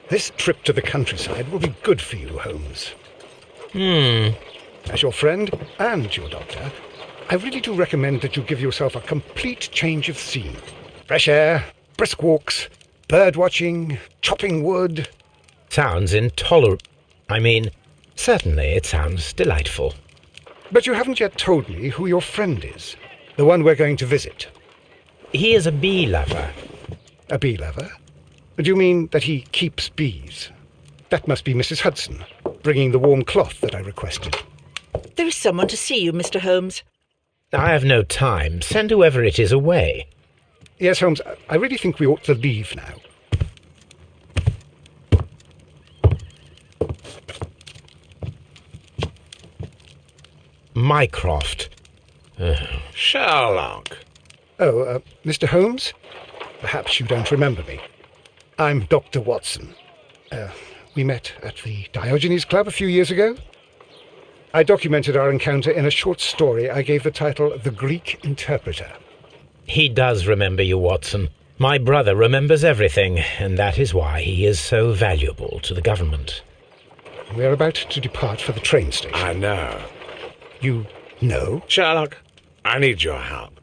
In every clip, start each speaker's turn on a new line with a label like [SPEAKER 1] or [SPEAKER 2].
[SPEAKER 1] This trip to the countryside will be good for you, Holmes. As your friend and your doctor, I really do recommend that you give yourself a complete change of scene. Fresh air, brisk walks, bird watching, chopping wood.
[SPEAKER 2] Sounds intolerable. Certainly it sounds delightful.
[SPEAKER 1] But you haven't yet told me who your friend is, the one we're going to visit.
[SPEAKER 2] He is a bee lover.
[SPEAKER 1] A bee lover? Do you mean that he keeps bees? That must be Mrs. Hudson, bringing the warm cloth that I requested.
[SPEAKER 3] There is someone to see you, Mr. Holmes.
[SPEAKER 2] I have no time. Send whoever it is away.
[SPEAKER 1] Yes, Holmes, I really think we ought to leave now.
[SPEAKER 2] Mycroft.
[SPEAKER 4] Sherlock.
[SPEAKER 1] Oh, Mr. Holmes? Perhaps you don't remember me. I'm Dr. Watson. We met at the Diogenes Club a few years ago. I documented our encounter in a short story I gave the title The Greek Interpreter.
[SPEAKER 2] He does remember you, Watson. My brother remembers everything, and that is why he is so valuable to the government.
[SPEAKER 1] We're about to depart for the train station.
[SPEAKER 4] I know.
[SPEAKER 1] You know?
[SPEAKER 4] Sherlock, I need your help.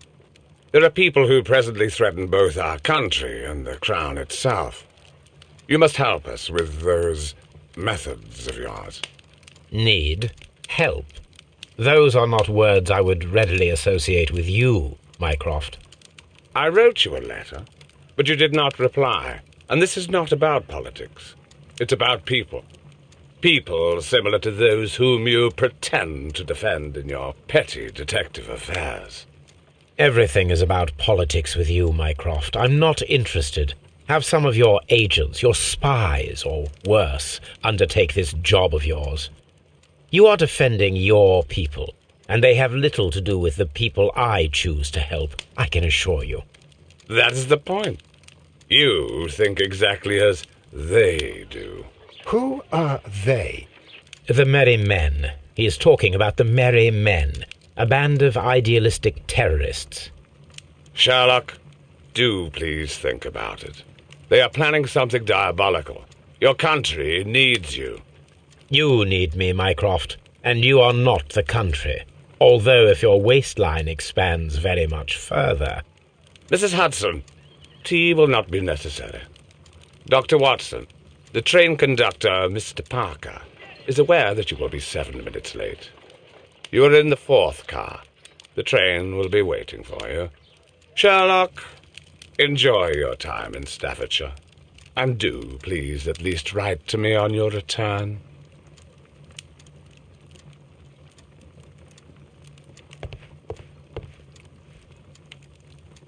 [SPEAKER 4] There are people who presently threaten both our country and the Crown itself. You must help us with those methods of yours.
[SPEAKER 2] Need? Help? Those are not words I would readily associate with you, Mycroft.
[SPEAKER 4] I wrote you a letter, but you did not reply. And this is not about politics. It's about people. People similar to those whom you pretend to defend in your petty detective affairs.
[SPEAKER 2] Everything is about politics with you, Mycroft. I'm not interested. Have some of your agents, your spies, or worse, undertake this job of yours. You are defending your people, and they have little to do with the people I choose to help, I can assure you.
[SPEAKER 4] That is the point. You think exactly as they do.
[SPEAKER 1] Who are they?
[SPEAKER 2] The Merry Men. He is talking about the Merry Men, a band of idealistic terrorists.
[SPEAKER 4] Sherlock, do please think about it. They are planning something diabolical. Your country needs you.
[SPEAKER 2] You need me, Mycroft, and you are not the country, although if your waistline expands very much further.
[SPEAKER 4] Mrs. Hudson, tea will not be necessary. Dr. Watson, the train conductor, Mr. Parker, is aware that you will be 7 minutes late. You are in the 4th car. The train will be waiting for you. Sherlock, enjoy your time in Staffordshire. And do, please, at least write to me on your return.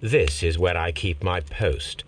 [SPEAKER 2] This is where I keep my post.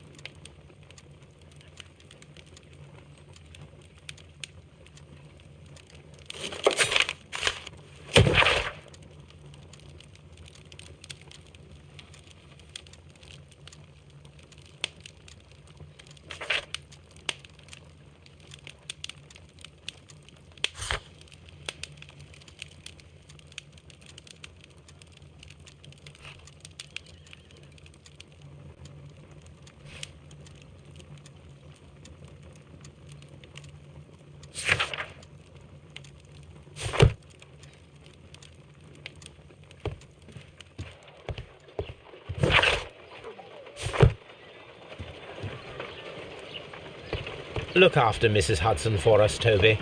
[SPEAKER 2] Look after Mrs. Hudson for us, Toby.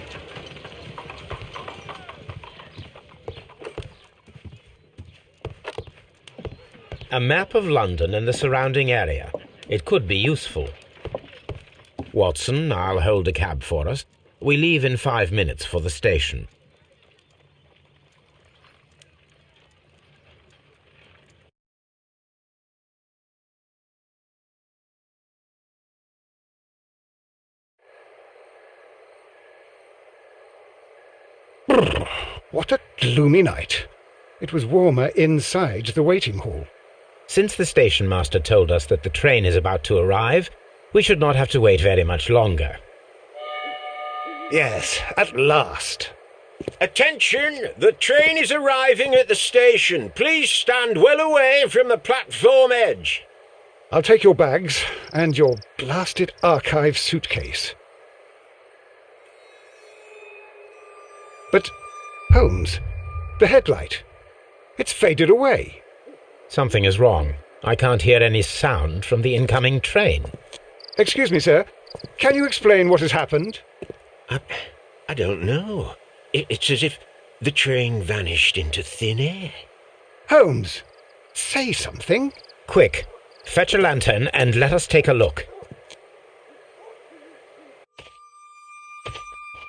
[SPEAKER 2] A map of London and the surrounding area. It could be useful. Watson, I'll hold a cab for us. We leave in 5 minutes for the station.
[SPEAKER 1] What a gloomy night. It was warmer inside the waiting hall.
[SPEAKER 2] Since the station master told us that the train is about to arrive, we should not have to wait very much longer.
[SPEAKER 1] Yes, at last.
[SPEAKER 5] Attention! The train is arriving at the station. Please stand well away from the platform edge.
[SPEAKER 1] I'll take your bags and your blasted archive suitcase. But, Holmes, the headlight. It's faded away.
[SPEAKER 2] Something is wrong. I can't hear any sound from the incoming train.
[SPEAKER 1] Excuse me, sir. Can you explain what has happened?
[SPEAKER 5] I don't know. It's as if the train vanished into thin air.
[SPEAKER 1] Holmes, say something.
[SPEAKER 2] Quick, fetch a lantern and let us take a look.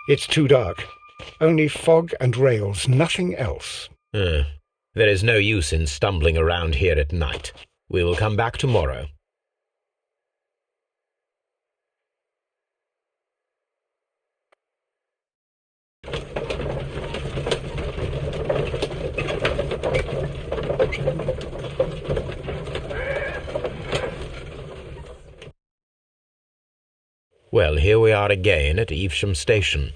[SPEAKER 1] It's too dark. Only fog and rails, nothing else.
[SPEAKER 2] There is no use in stumbling around here at night. We will come back tomorrow. Well, here we are again at Evesham Station.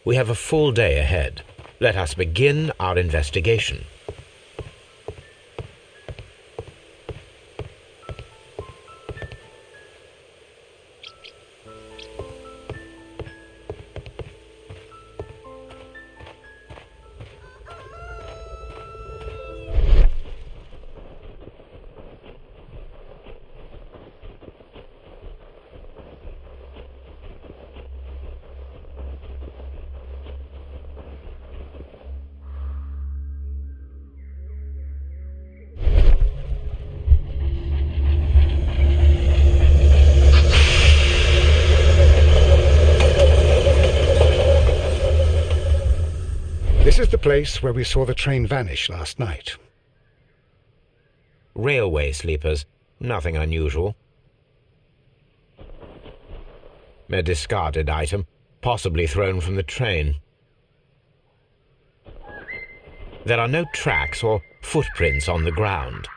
[SPEAKER 2] We have a full day ahead. Let us begin our investigation.
[SPEAKER 1] This is the place where we saw the train vanish last night.
[SPEAKER 2] Railway sleepers. Nothing unusual. A discarded item, possibly thrown from the train. There are no tracks or footprints on the ground.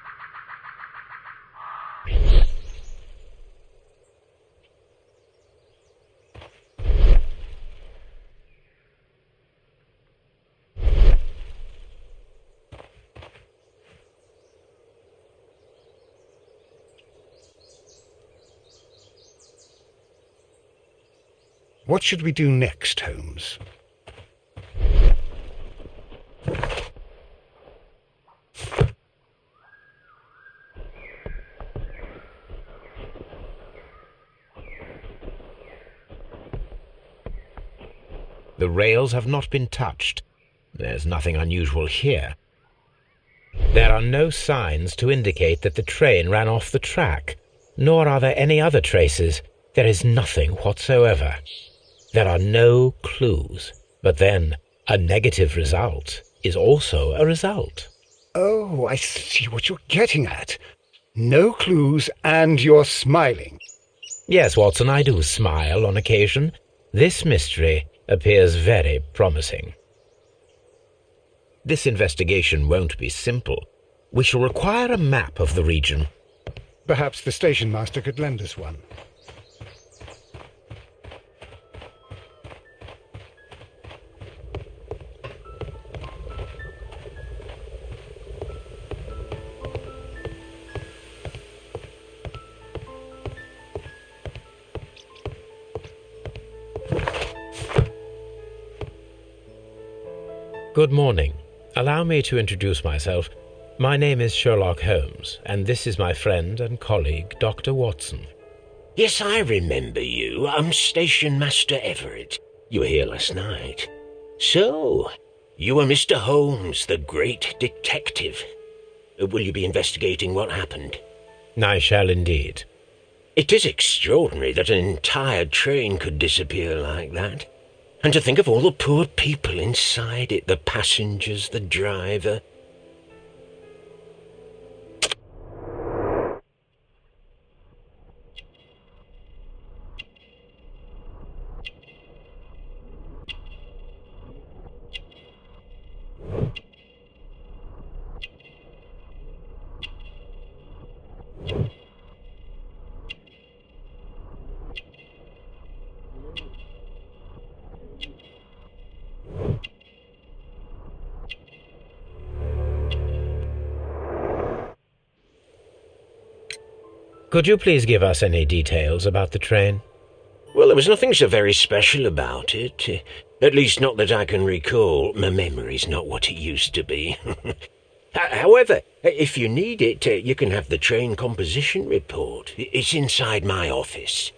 [SPEAKER 1] What should we do next, Holmes?
[SPEAKER 2] The rails have not been touched. There's nothing unusual here. There are no signs to indicate that the train ran off the track, nor are there any other traces. There is nothing whatsoever. There are no clues. But then, a negative result is also a result.
[SPEAKER 1] Oh, I see what you're getting at. No clues, and you're smiling.
[SPEAKER 2] Yes, Watson, I do smile on occasion. This mystery appears very promising. This investigation won't be simple. We shall require a map of the region.
[SPEAKER 1] Perhaps the station master could lend us one.
[SPEAKER 2] Good morning. Allow me to introduce myself. My name is Sherlock Holmes, and this is my friend and colleague, Dr. Watson.
[SPEAKER 5] Yes, I remember you. I'm Station Master Everett. You were here last night. So, you are Mr. Holmes, the great detective. Will you be investigating what happened?
[SPEAKER 2] I shall indeed.
[SPEAKER 5] It is extraordinary that an entire train could disappear like that. And to think of all the poor people inside it, the passengers, the driver.
[SPEAKER 2] Could you please give us any details about the train?
[SPEAKER 5] Well, there was nothing so very special about it. At least not that I can recall. My memory's not what it used to be. However, if you need it, you can have the train composition report. It's inside my office.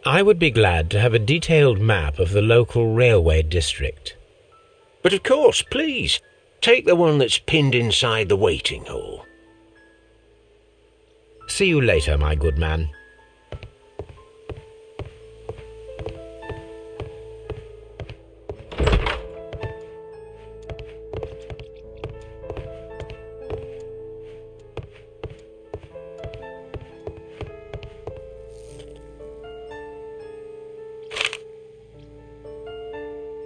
[SPEAKER 2] I would be glad to have a detailed map of the local railway district.
[SPEAKER 5] But of course, please, take the one that's pinned inside the waiting hall.
[SPEAKER 2] See you later, my good man.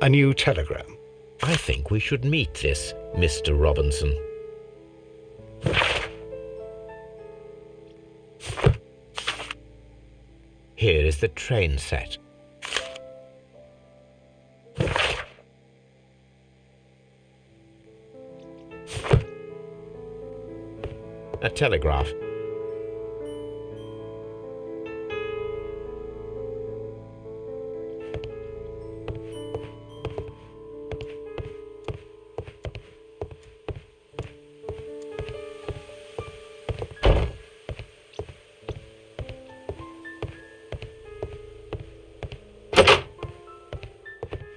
[SPEAKER 1] A new telegram.
[SPEAKER 2] I think we should meet this Mr. Robinson. Here is the train set. A telegraph.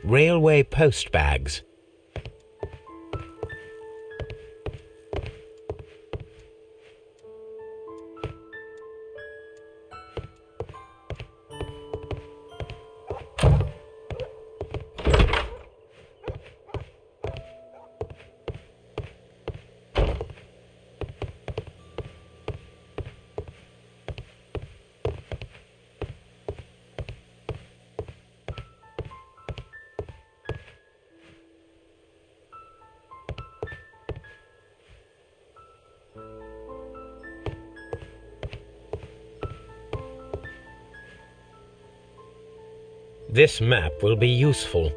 [SPEAKER 2] Railway post bags. This map will be useful.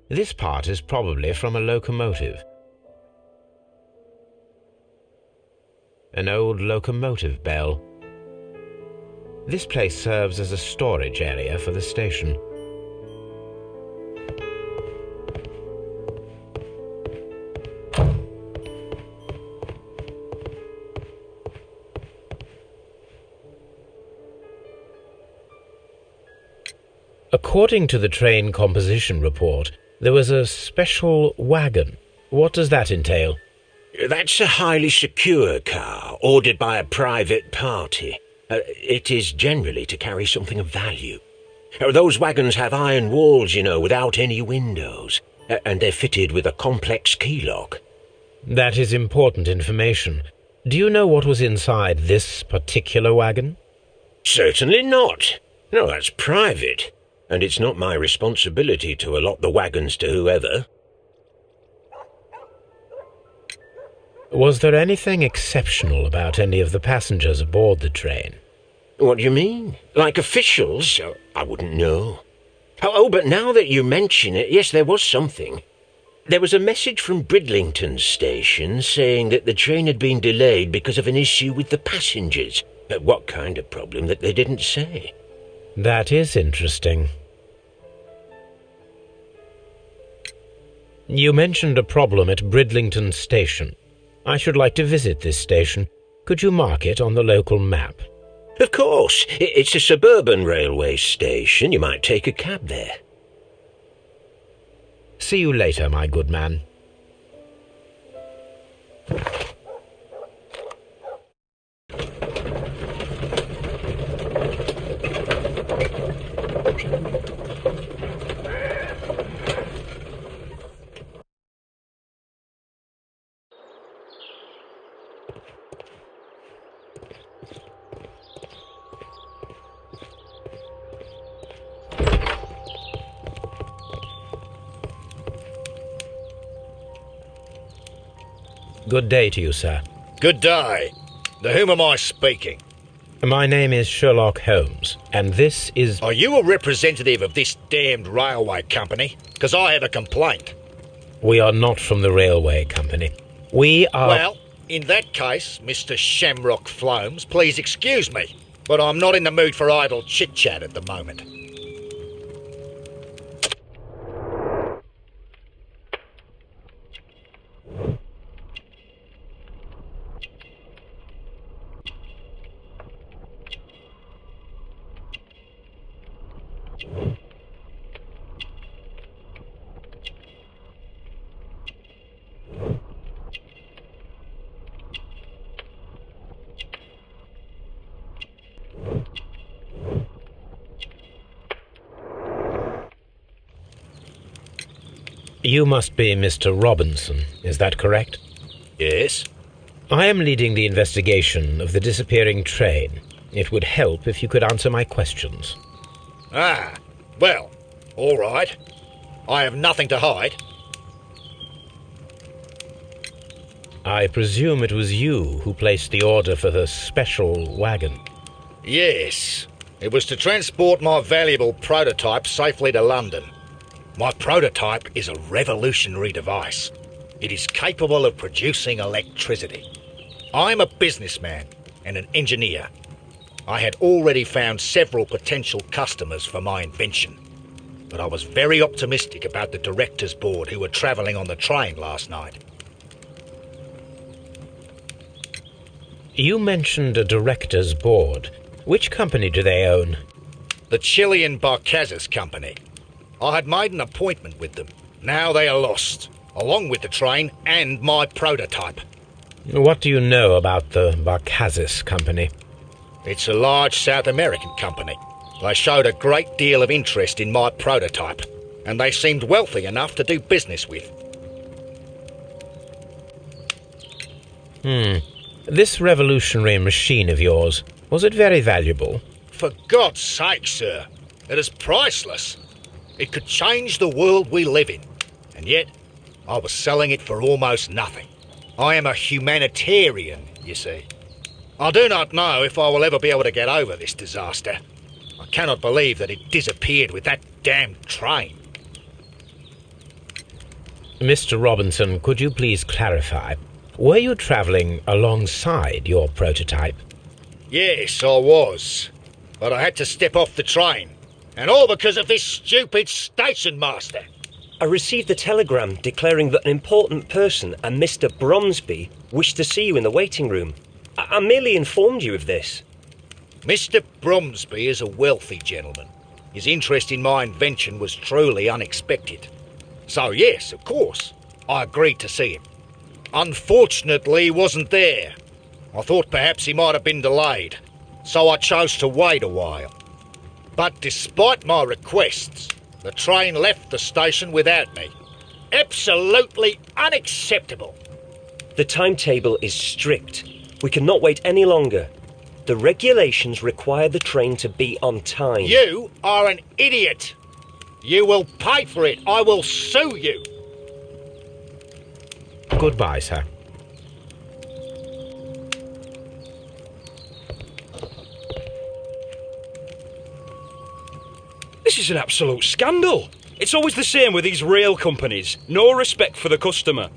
[SPEAKER 2] This part is probably from a locomotive. An old locomotive bell. This place serves as a storage area for the station. According to the train composition report, there was a special wagon. What does that entail?
[SPEAKER 5] That's a highly secure car, ordered by a private party. It is generally to carry something of value. Those wagons have iron walls, without any windows, and they're fitted with a complex key lock.
[SPEAKER 2] That is important information. Do you know what was inside this particular wagon?
[SPEAKER 5] Certainly not. No, that's private. And it's not my responsibility to allot the wagons to whoever.
[SPEAKER 2] Was there anything exceptional about any of the passengers aboard the train?
[SPEAKER 5] What do you mean? Like officials? I wouldn't know. Oh, but now that you mention it, yes, there was something. There was a message from Bridlington station saying that the train had been delayed because of an issue with the passengers. What kind of problem that they didn't say?
[SPEAKER 2] That is interesting. You mentioned a problem at Bridlington Station. I should like to visit this station. Could you mark it on the local map?
[SPEAKER 5] Of course. It's a suburban railway station. You might take a cab there.
[SPEAKER 2] See you later, my good man. Good day to you, sir.
[SPEAKER 6] Good day. To whom am I speaking?
[SPEAKER 2] My name is Sherlock Holmes, and this is...
[SPEAKER 6] Are you a representative of this damned railway company? Because I have a complaint.
[SPEAKER 2] We are not from the railway company. We are...
[SPEAKER 6] Well, in that case, Mr. Shamrock Flomes, please excuse me, but I'm not in the mood for idle chit-chat at the moment.
[SPEAKER 2] You must be Mr. Robinson, is that correct?
[SPEAKER 6] Yes?
[SPEAKER 2] I am leading the investigation of the disappearing train. It would help if you could answer my questions.
[SPEAKER 6] Ah, well, all right. I have nothing to hide.
[SPEAKER 2] I presume it was you who placed the order for the special wagon.
[SPEAKER 6] Yes. It was to transport my valuable prototype safely to London. My prototype is a revolutionary device. It is capable of producing electricity. I'm a businessman and an engineer. I had already found several potential customers for my invention, but I was very optimistic about the directors' board who were travelling on the train last night.
[SPEAKER 2] You mentioned a director's board. Which company do they own?
[SPEAKER 6] The Chilean Barcazes Company. I had made an appointment with them. Now they are lost, along with the train and my prototype.
[SPEAKER 2] What do you know about the Barcazes Company?
[SPEAKER 6] It's a large South American company. They showed a great deal of interest in my prototype, and they seemed wealthy enough to do business with.
[SPEAKER 2] This revolutionary machine of yours, was it very valuable?
[SPEAKER 6] For God's sake, sir, it is priceless. It could change the world we live in, and yet I was selling it for almost nothing. I am a humanitarian, you see. I do not know if I will ever be able to get over this disaster. I cannot believe that it disappeared with that damned train.
[SPEAKER 2] Mr. Robinson, could you please clarify? Were you travelling alongside your prototype?
[SPEAKER 6] Yes, I was. But I had to step off the train. And all because of this stupid station master.
[SPEAKER 7] I received a telegram declaring that an important person, a Mr. Bromsby, wished to see you in the waiting room. I merely informed you of this.
[SPEAKER 6] Mr. Bromsby is a wealthy gentleman. His interest in my invention was truly unexpected. So yes, of course, I agreed to see him. Unfortunately, he wasn't there. I thought perhaps he might have been delayed, so I chose to wait a while. But despite my requests, the train left the station without me. Absolutely unacceptable.
[SPEAKER 7] The timetable is strict. We cannot wait any longer. The regulations require the train to be on time.
[SPEAKER 6] You are an idiot. You will pay for it. I will sue you.
[SPEAKER 2] Goodbye, sir.
[SPEAKER 8] This is an absolute scandal. It's always the same with these rail companies. No respect for the customer.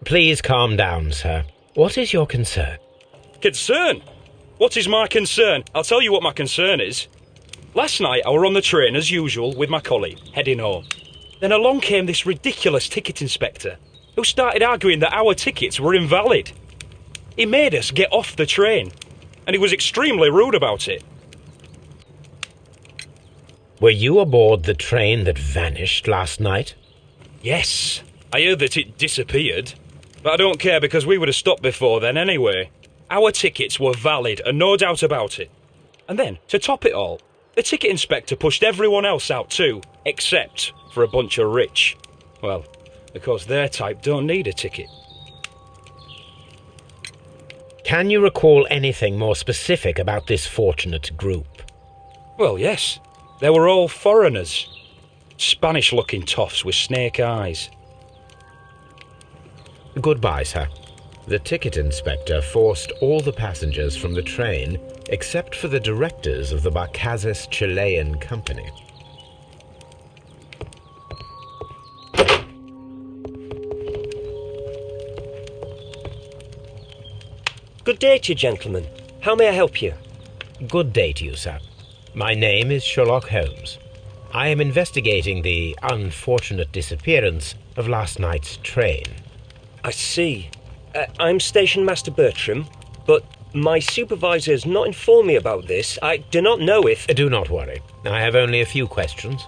[SPEAKER 2] Please calm down, sir. What is your concern?
[SPEAKER 8] Concern? What is my concern? I'll tell you what my concern is. Last night I were on the train as usual with my colleague, heading home. Then along came this ridiculous ticket inspector, who started arguing that our tickets were invalid. He made us get off the train, and he was extremely rude about it.
[SPEAKER 2] Were you aboard the train that vanished last night?
[SPEAKER 8] Yes, I heard that it disappeared. But I don't care because we would have stopped before then anyway. Our tickets were valid and no doubt about it. And then, to top it all, the ticket inspector pushed everyone else out too, except for a bunch of rich. Well, because their type don't need a ticket.
[SPEAKER 2] Can you recall anything more specific about this fortunate group?
[SPEAKER 8] Well, yes. They were all foreigners. Spanish-looking toffs with snake eyes.
[SPEAKER 2] Goodbye, sir. The ticket inspector forced all the passengers from the train except for the directors of the Barcazes Chilean Company.
[SPEAKER 7] Good day to you, gentlemen. How may I help you?
[SPEAKER 2] Good day to you, sir. My name is Sherlock Holmes. I am investigating the unfortunate disappearance of last night's train.
[SPEAKER 7] I see. I'm Station Master Bertram, but my supervisor has not informed me about this. I do not know if...
[SPEAKER 2] Do not worry. I have only a few questions.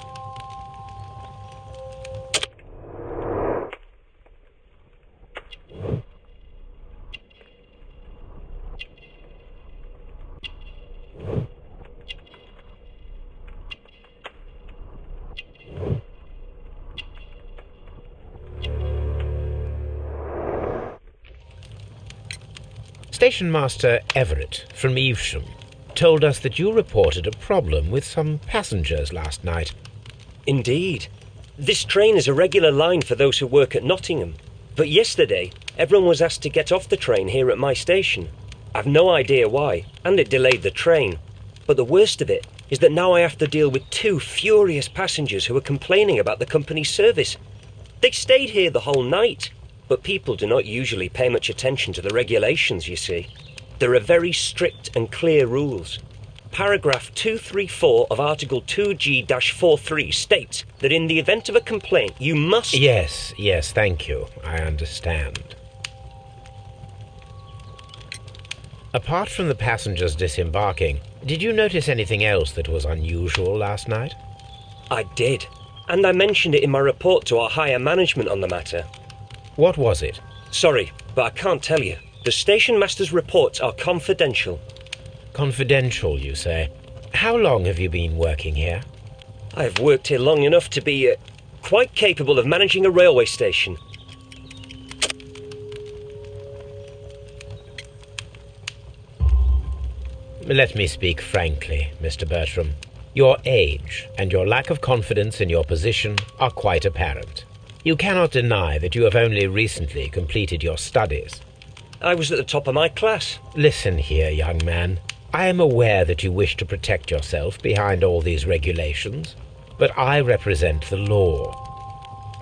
[SPEAKER 2] Station Master Everett from Evesham told us that you reported a problem with some passengers last night.
[SPEAKER 7] Indeed. This train is a regular line for those who work at Nottingham. But yesterday, everyone was asked to get off the train here at my station. I've no idea why, and it delayed the train. But the worst of it is that now I have to deal with two furious passengers who are complaining about the company's service. They stayed here the whole night. But people do not usually pay much attention to the regulations, you see. There are very strict and clear rules. Paragraph 234 of Article 2G-43 states that in the event of a complaint, you must...
[SPEAKER 2] Yes, thank you. I understand. Apart from the passengers disembarking, did you notice anything else that was unusual last night?
[SPEAKER 7] I did, and I mentioned it in my report to our higher management on the matter.
[SPEAKER 2] What was it?
[SPEAKER 7] Sorry, but I can't tell you. The station master's reports are confidential.
[SPEAKER 2] Confidential, you say? How long have you been working here?
[SPEAKER 7] I have worked here long enough to be quite capable of managing a railway station.
[SPEAKER 2] Let me speak frankly, Mr. Bertram. Your age and your lack of confidence in your position are quite apparent. You cannot deny that you have only recently completed your studies.
[SPEAKER 7] I was at the top of my class.
[SPEAKER 2] Listen here, young man. I am aware that you wish to protect yourself behind all these regulations, but I represent the law.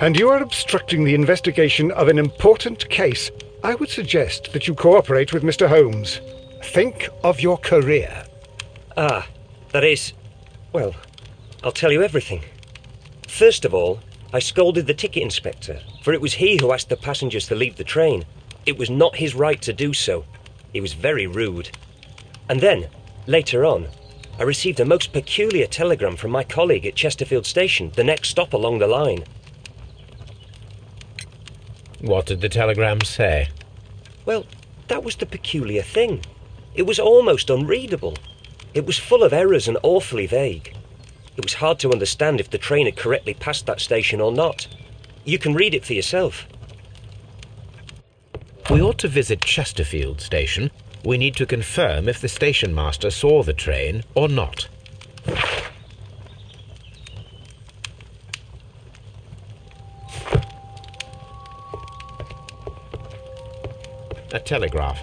[SPEAKER 1] And you are obstructing the investigation of an important case. I would suggest that you cooperate with Mr. Holmes. Think of your career.
[SPEAKER 7] Ah, that is... Well, I'll tell you everything. First of all, I scolded the ticket inspector, for it was he who asked the passengers to leave the train. It was not his right to do so. He was very rude. And then, later on, I received a most peculiar telegram from my colleague at Chesterfield Station, the next stop along the line.
[SPEAKER 2] What did the telegram say?
[SPEAKER 7] Well, that was the peculiar thing. It was almost unreadable. It was full of errors and awfully vague. It was hard to understand if the train had correctly passed that station or not. You can read it for yourself.
[SPEAKER 2] We ought to visit Chesterfield Station. We need to confirm if the station master saw the train or not. A telegraph.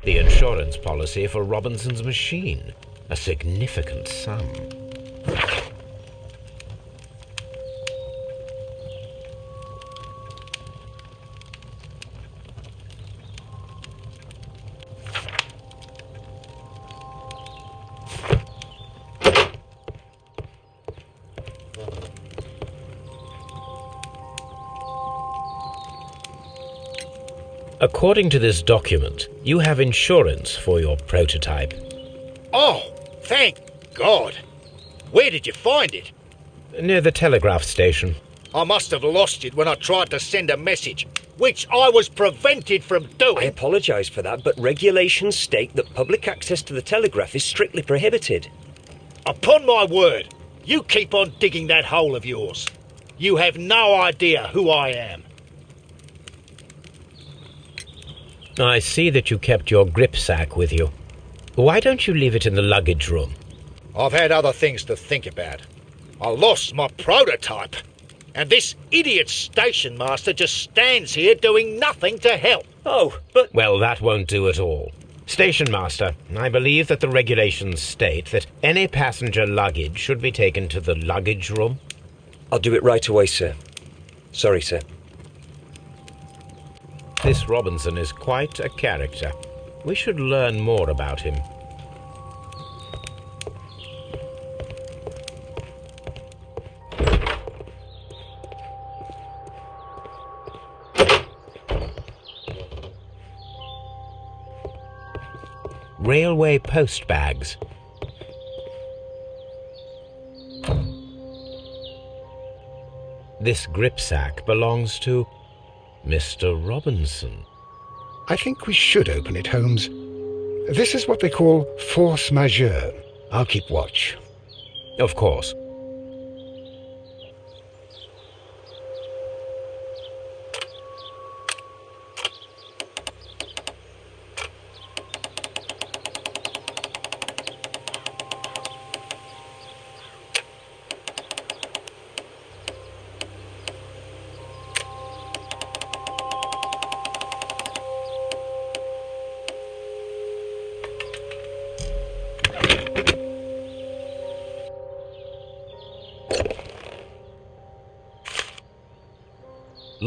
[SPEAKER 2] The insurance policy for Robinson's machine. A significant sum. According to this document, you have insurance for your prototype.
[SPEAKER 6] Oh, thank God. Where did you find it?
[SPEAKER 2] Near the telegraph station.
[SPEAKER 6] I must have lost it when I tried to send a message, which I was prevented from
[SPEAKER 7] I
[SPEAKER 6] doing.
[SPEAKER 7] apologise for that, but regulations state that public access to the telegraph is strictly prohibited.
[SPEAKER 6] Upon my word, you keep on digging that hole of yours. You have no idea who I am.
[SPEAKER 2] I see that you kept your gripsack with you. Why don't you leave it in the luggage room?
[SPEAKER 6] I've had other things to think about. I lost my prototype. And this idiot station master just stands here doing nothing to help.
[SPEAKER 7] Oh, but...
[SPEAKER 2] Well, that won't do at all. Station master, I believe that the regulations state that any passenger luggage should be taken to the luggage room.
[SPEAKER 7] I'll do it right away, sir. Sorry, sir.
[SPEAKER 2] This Robinson is quite a character. We should learn more about him. Railway post bags. This gripsack belongs to Mr. Robinson.
[SPEAKER 1] I think we should open it, Holmes. This is what they call force majeure. I'll keep watch.
[SPEAKER 2] Of course.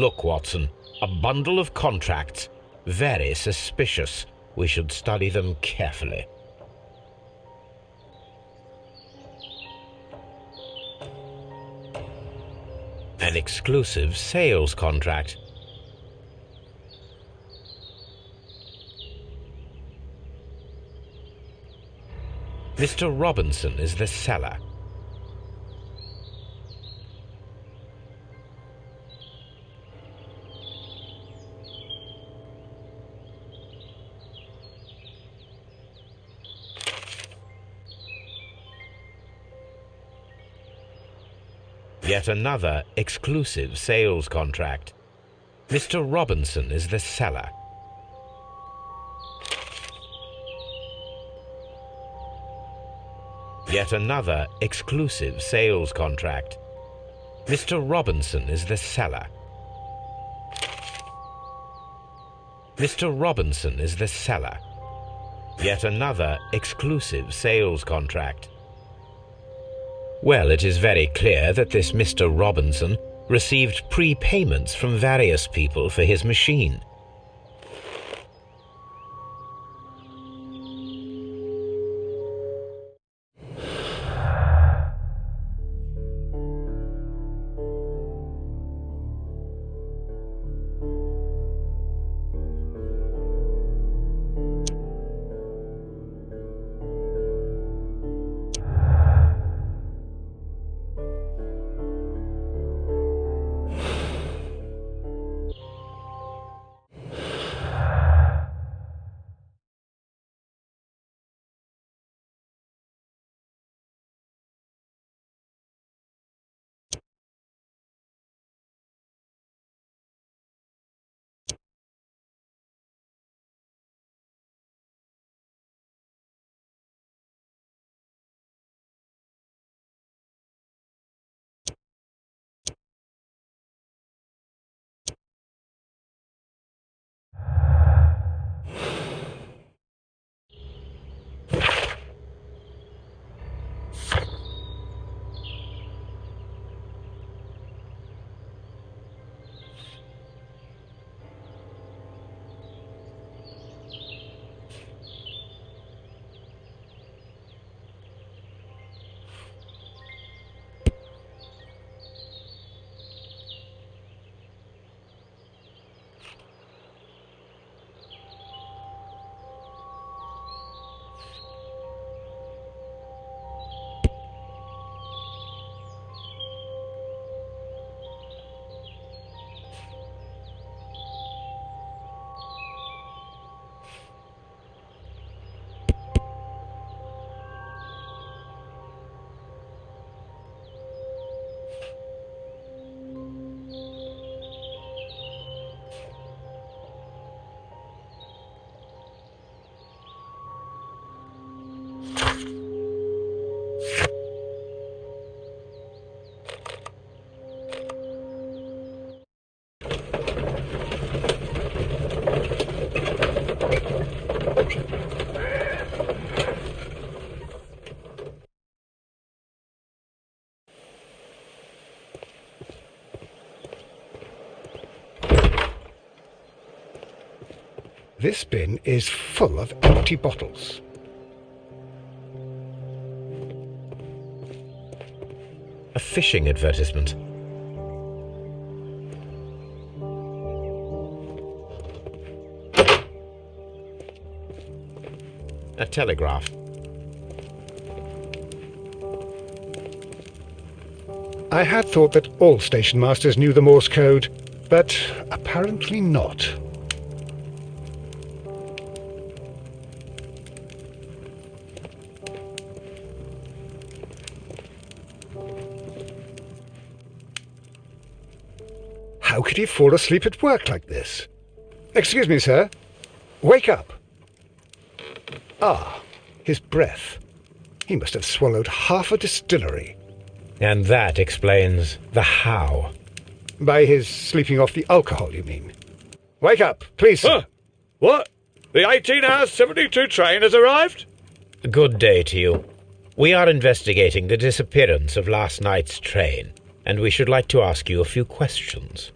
[SPEAKER 2] Look, Watson, a bundle of contracts. Very suspicious. We should study them carefully. An exclusive sales contract. Mr. Robinson is the seller. Yet another exclusive sales contract. Mr. Robinson is the seller. Yet another exclusive sales contract. Mr. Robinson is the seller. Mr. Robinson is the seller. Yet another exclusive sales contract. Well, it is very clear that this Mr. Robinson received prepayments from various people for his machine.
[SPEAKER 1] This bin is full of empty bottles.
[SPEAKER 2] A fishing advertisement. A telegraph.
[SPEAKER 1] I had thought that all station masters knew the Morse code, but apparently not. How could he fall asleep at work like this? Excuse me, sir. Wake up. Ah, his breath. He must have swallowed half a distillery.
[SPEAKER 2] And that explains the how.
[SPEAKER 1] By his sleeping off the alcohol, you mean? Wake up, please, sir.
[SPEAKER 4] Huh? What? The 18-hour 72 train has arrived?
[SPEAKER 2] Good day to you. We are investigating the disappearance of last night's train, and we should like to ask you a few questions.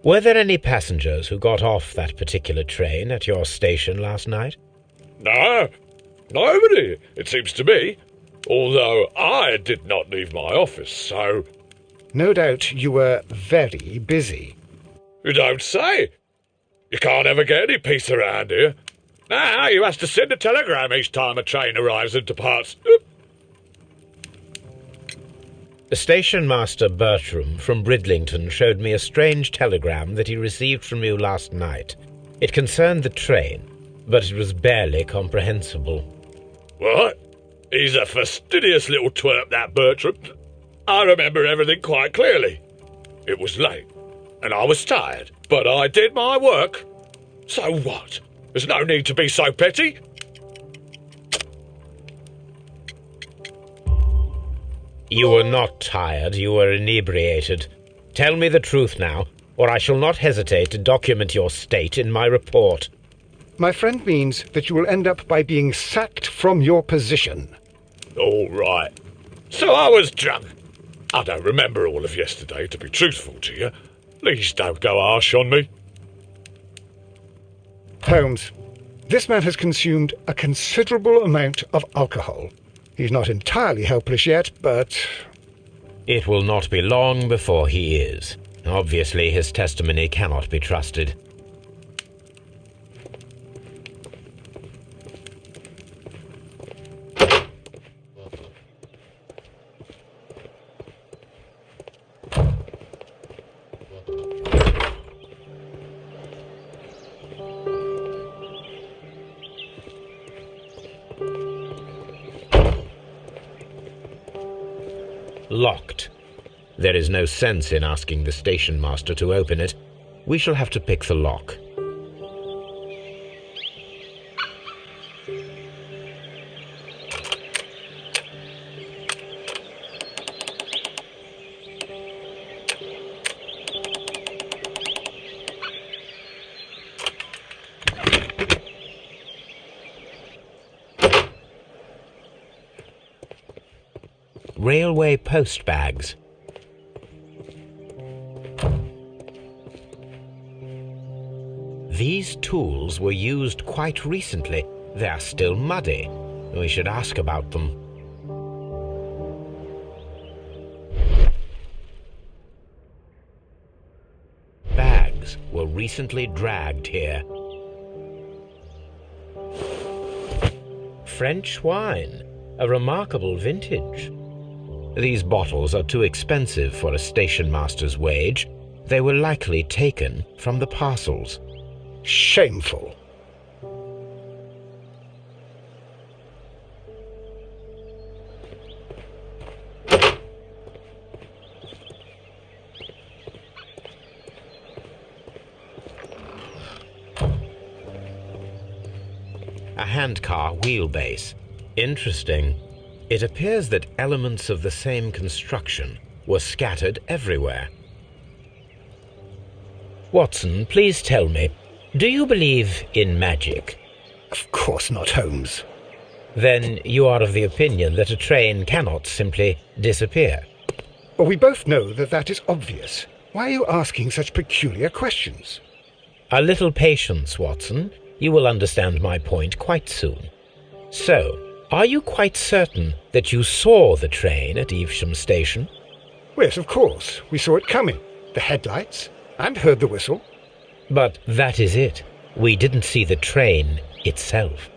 [SPEAKER 2] Were there any passengers who got off that particular train at your station last night?
[SPEAKER 4] No, nobody, it seems to me. Although I did not leave my office, so...
[SPEAKER 1] No doubt you were very busy.
[SPEAKER 4] You don't say. You can't ever get any peace around here. Now you have to send a telegram each time a train arrives and departs.
[SPEAKER 2] Station Master Bertram from Bridlington showed me a strange telegram that he received from you last night. It concerned the train, but it was barely comprehensible.
[SPEAKER 4] What? He's a fastidious little twerp, that Bertram. I remember everything quite clearly. It was late, and I was tired, but I did my work. So what? There's no need to be so petty.
[SPEAKER 2] You were not tired, you were inebriated. Tell me the truth now, or I shall not hesitate to document your state in my report.
[SPEAKER 1] My friend means that you will end up by being sacked from your position.
[SPEAKER 4] All right. So I was drunk. I don't remember all of yesterday, to be truthful to you. Please don't go harsh on me.
[SPEAKER 1] Holmes, this man has consumed a considerable amount of alcohol. He's not entirely helpless yet, but...
[SPEAKER 2] It will not be long before he is. Obviously, his testimony cannot be trusted. Locked. There is no sense in asking the station master to open it. We shall have to pick the lock. Railway post bags. These tools were used quite recently. They are still muddy. We should ask about them. Bags were recently dragged here. French wine, a remarkable vintage. These bottles are too expensive for a station master's wage. They were likely taken from the parcels.
[SPEAKER 1] Shameful.
[SPEAKER 2] A handcar wheelbase. Interesting. It appears that elements of the same construction were scattered everywhere. Watson, please tell me, do you believe in magic?
[SPEAKER 1] Of course not, Holmes.
[SPEAKER 2] Then you are of the opinion that a train cannot simply disappear.
[SPEAKER 1] Well, we both know that that is obvious. Why are you asking such peculiar questions?
[SPEAKER 2] A little patience, Watson. You will understand my point quite soon. So, are you quite certain that you saw the train at Evesham Station?
[SPEAKER 1] Yes, of course. We saw it coming. The headlights, and heard the whistle.
[SPEAKER 2] But that is it. We didn't see the train itself.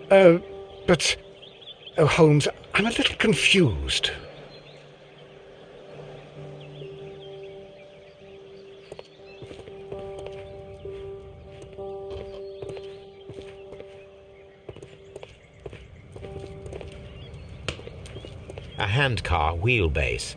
[SPEAKER 1] But... Oh, Holmes, I'm a little confused.
[SPEAKER 2] A handcar wheelbase.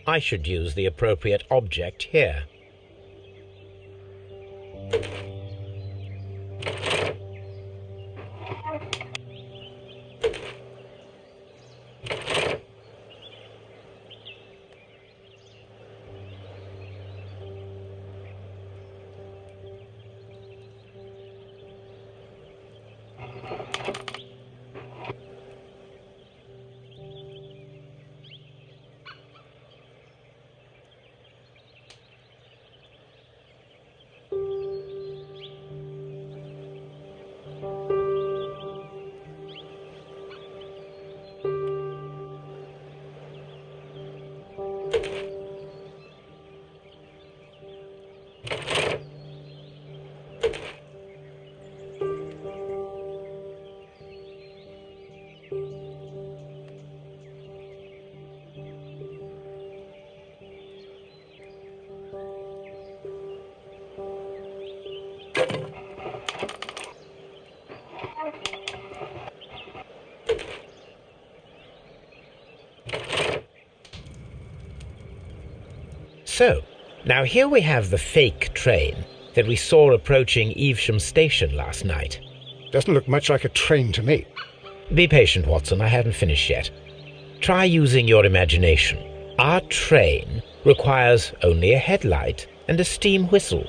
[SPEAKER 2] I should use the appropriate object here. So, now here we have the fake train that we saw approaching Evesham Station last night.
[SPEAKER 1] Doesn't look much like a train to me.
[SPEAKER 2] Be patient, Watson, I haven't finished yet. Try using your imagination. Our train requires only a headlight and a steam whistle.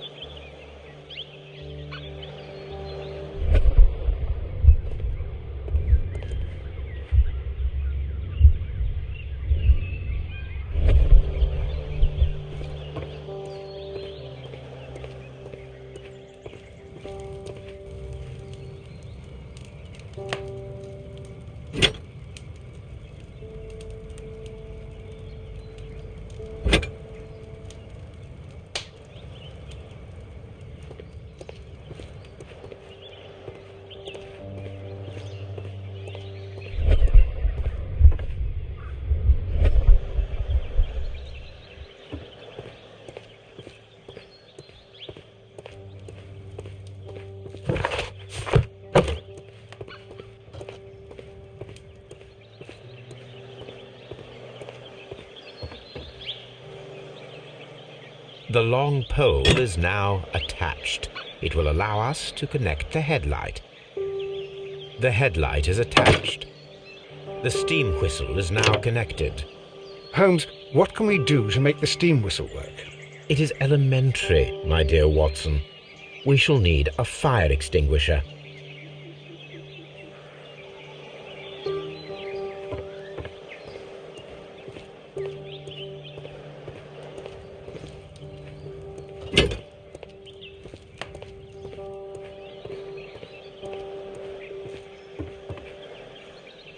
[SPEAKER 2] The long pole is now attached. It will allow us to connect the headlight. The headlight is attached. The steam whistle is now connected.
[SPEAKER 1] Holmes, what can we do to make the steam whistle work?
[SPEAKER 2] It is elementary, my dear Watson. We shall need a fire extinguisher.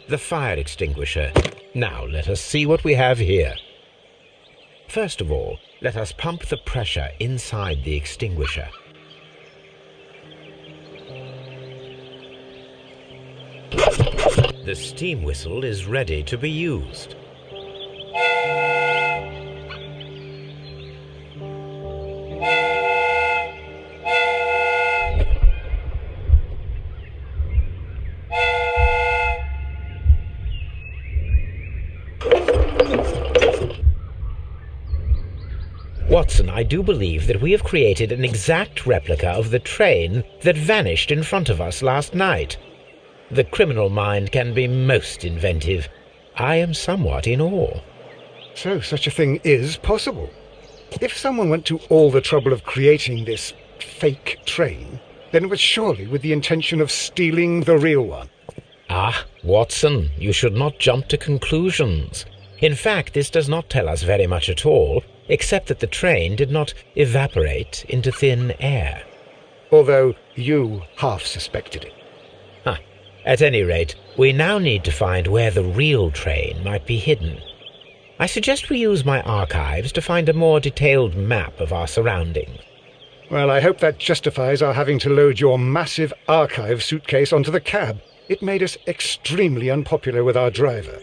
[SPEAKER 2] The fire extinguisher. Now let us see what we have here. First of all, let us pump the pressure inside the extinguisher. The steam whistle is ready to be used. Watson, I do believe that we have created an exact replica of the train that vanished in front of us last night. The criminal mind can be most inventive. I am somewhat in awe.
[SPEAKER 1] So such a thing is possible. If someone went to all the trouble of creating this fake train, then it was surely with the intention of stealing the real one.
[SPEAKER 2] Ah, Watson, you should not jump to conclusions. In fact, this does not tell us very much at all, except that the train did not evaporate into thin air.
[SPEAKER 1] Although you half suspected it.
[SPEAKER 2] At any rate, we now need to find where the real train might be hidden. I suggest we use my archives to find a more detailed map of our surroundings.
[SPEAKER 1] Well, I hope that justifies our having to load your massive archive suitcase onto the cab. It made us extremely unpopular with our driver.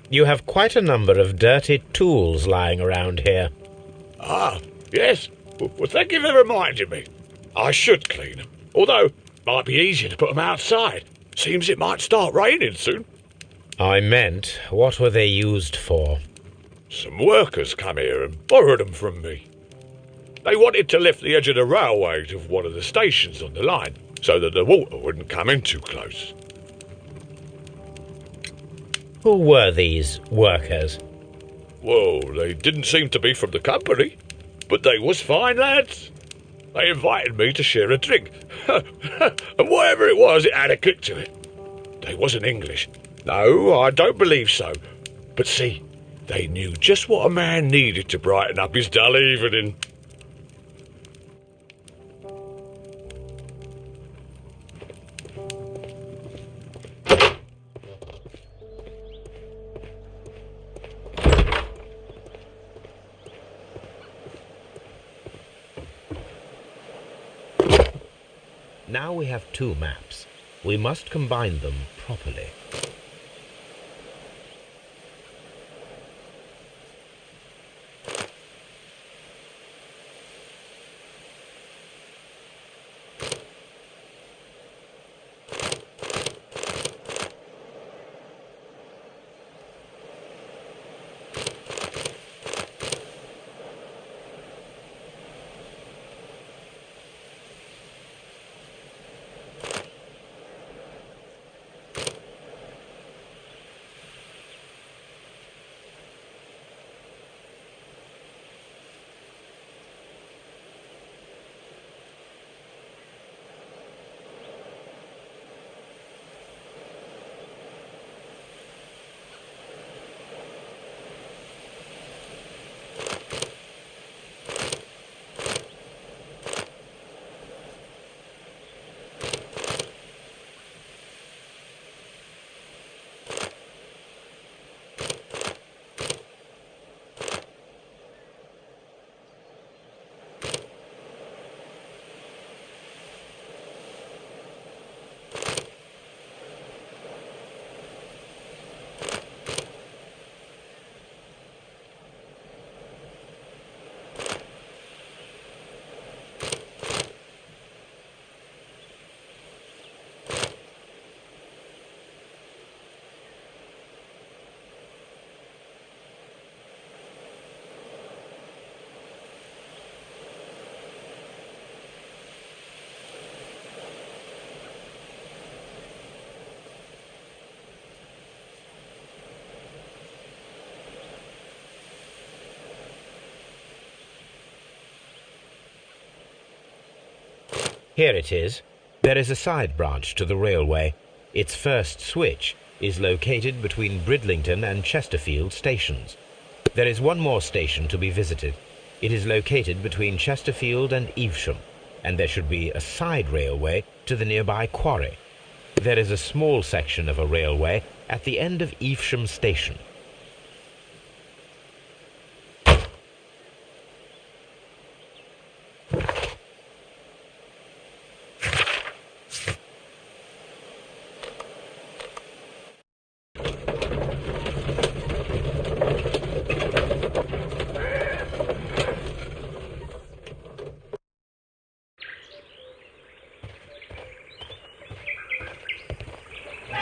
[SPEAKER 2] You have quite a number of dirty tools lying around here.
[SPEAKER 4] Ah, yes. Well, thank you for reminding me. I should clean them. Although, it might be easier to put them outside. Seems it might start raining soon.
[SPEAKER 2] I meant, what were they used for?
[SPEAKER 4] Some workers come here and borrowed them from me. They wanted to lift the edge of the railway to one of the stations on the line, so that the water wouldn't come in too close.
[SPEAKER 2] Who were these workers?
[SPEAKER 4] Well, they didn't seem to be from the company, but they was fine lads. They invited me to share a drink, and whatever it was, it had a kick to it. They wasn't English. No, I don't believe so. But see, they knew just what a man needed to brighten up his dull evening.
[SPEAKER 2] Now we have two maps. We must combine them properly. Here it is. There is a side branch to the railway. Its first switch is located between Bridlington and Chesterfield stations. There is one more station to be visited. It is located between Chesterfield and Evesham, and there should be a side railway to the nearby quarry. There is a small section of a railway at the end of Evesham station.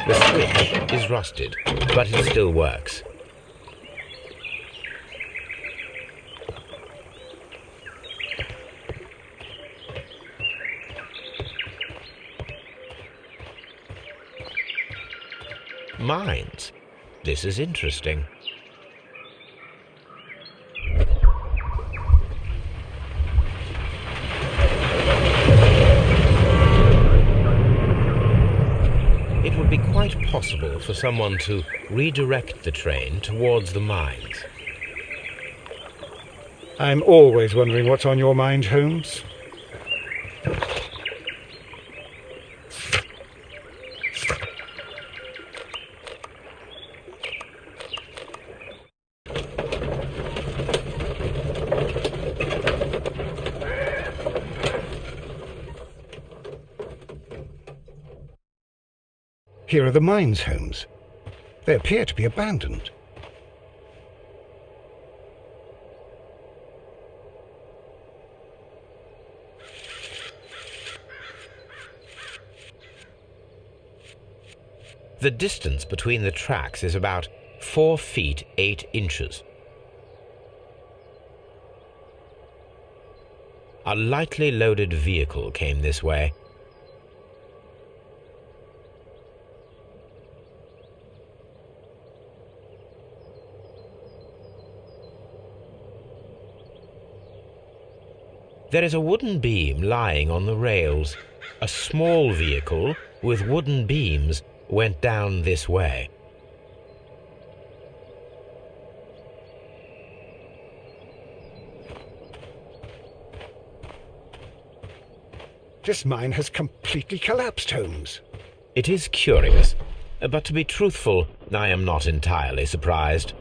[SPEAKER 2] The switch is rusted, but it still works. Mines. This is interesting. It would be quite possible for someone to redirect the train towards the mines.
[SPEAKER 1] I'm always wondering what's on your mind, Holmes. Here are the mines, Holmes. They appear to be abandoned.
[SPEAKER 2] The distance between the tracks is about 4 feet 8 inches. A lightly loaded vehicle came this way. There is a wooden beam lying on the rails. A small vehicle with wooden beams went down this way.
[SPEAKER 1] This mine has completely collapsed, Holmes.
[SPEAKER 2] It is curious, but to be truthful, I am not entirely surprised.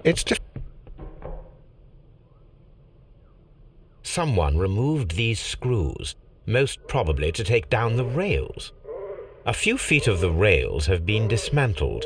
[SPEAKER 1] It's
[SPEAKER 2] Someone removed these screws, most probably to take down the rails. A few feet of the rails have been dismantled.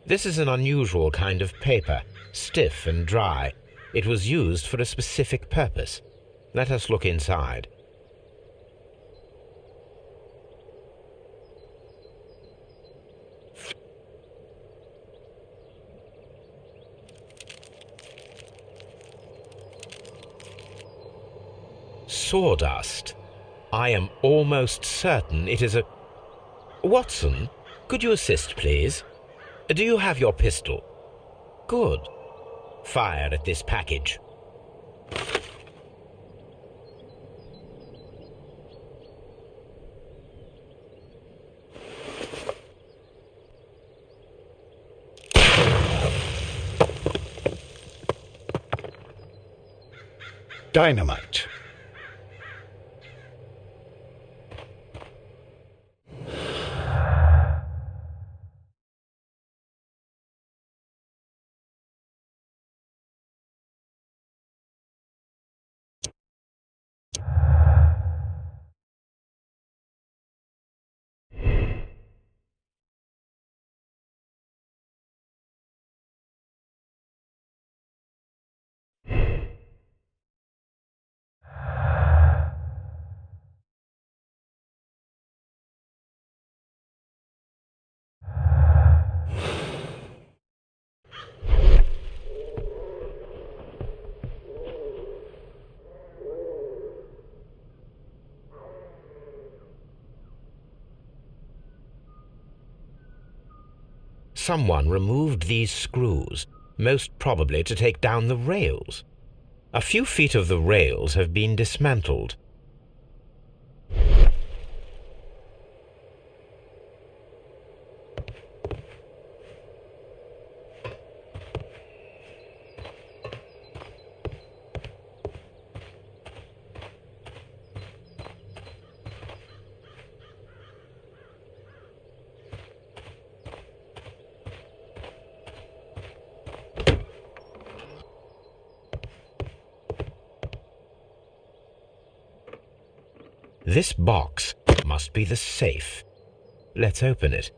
[SPEAKER 2] This is an unusual kind of paper, stiff and dry. It was used for a specific purpose. Let us look inside. Sawdust. I am almost certain it is a... Watson, could you assist, please? Do you have your pistol? Good. fire at this package.
[SPEAKER 1] Dynamite.
[SPEAKER 2] Someone removed these screws, most probably to take down the rails. A few feet of the rails have been dismantled. This box must be the safe. Let's open it.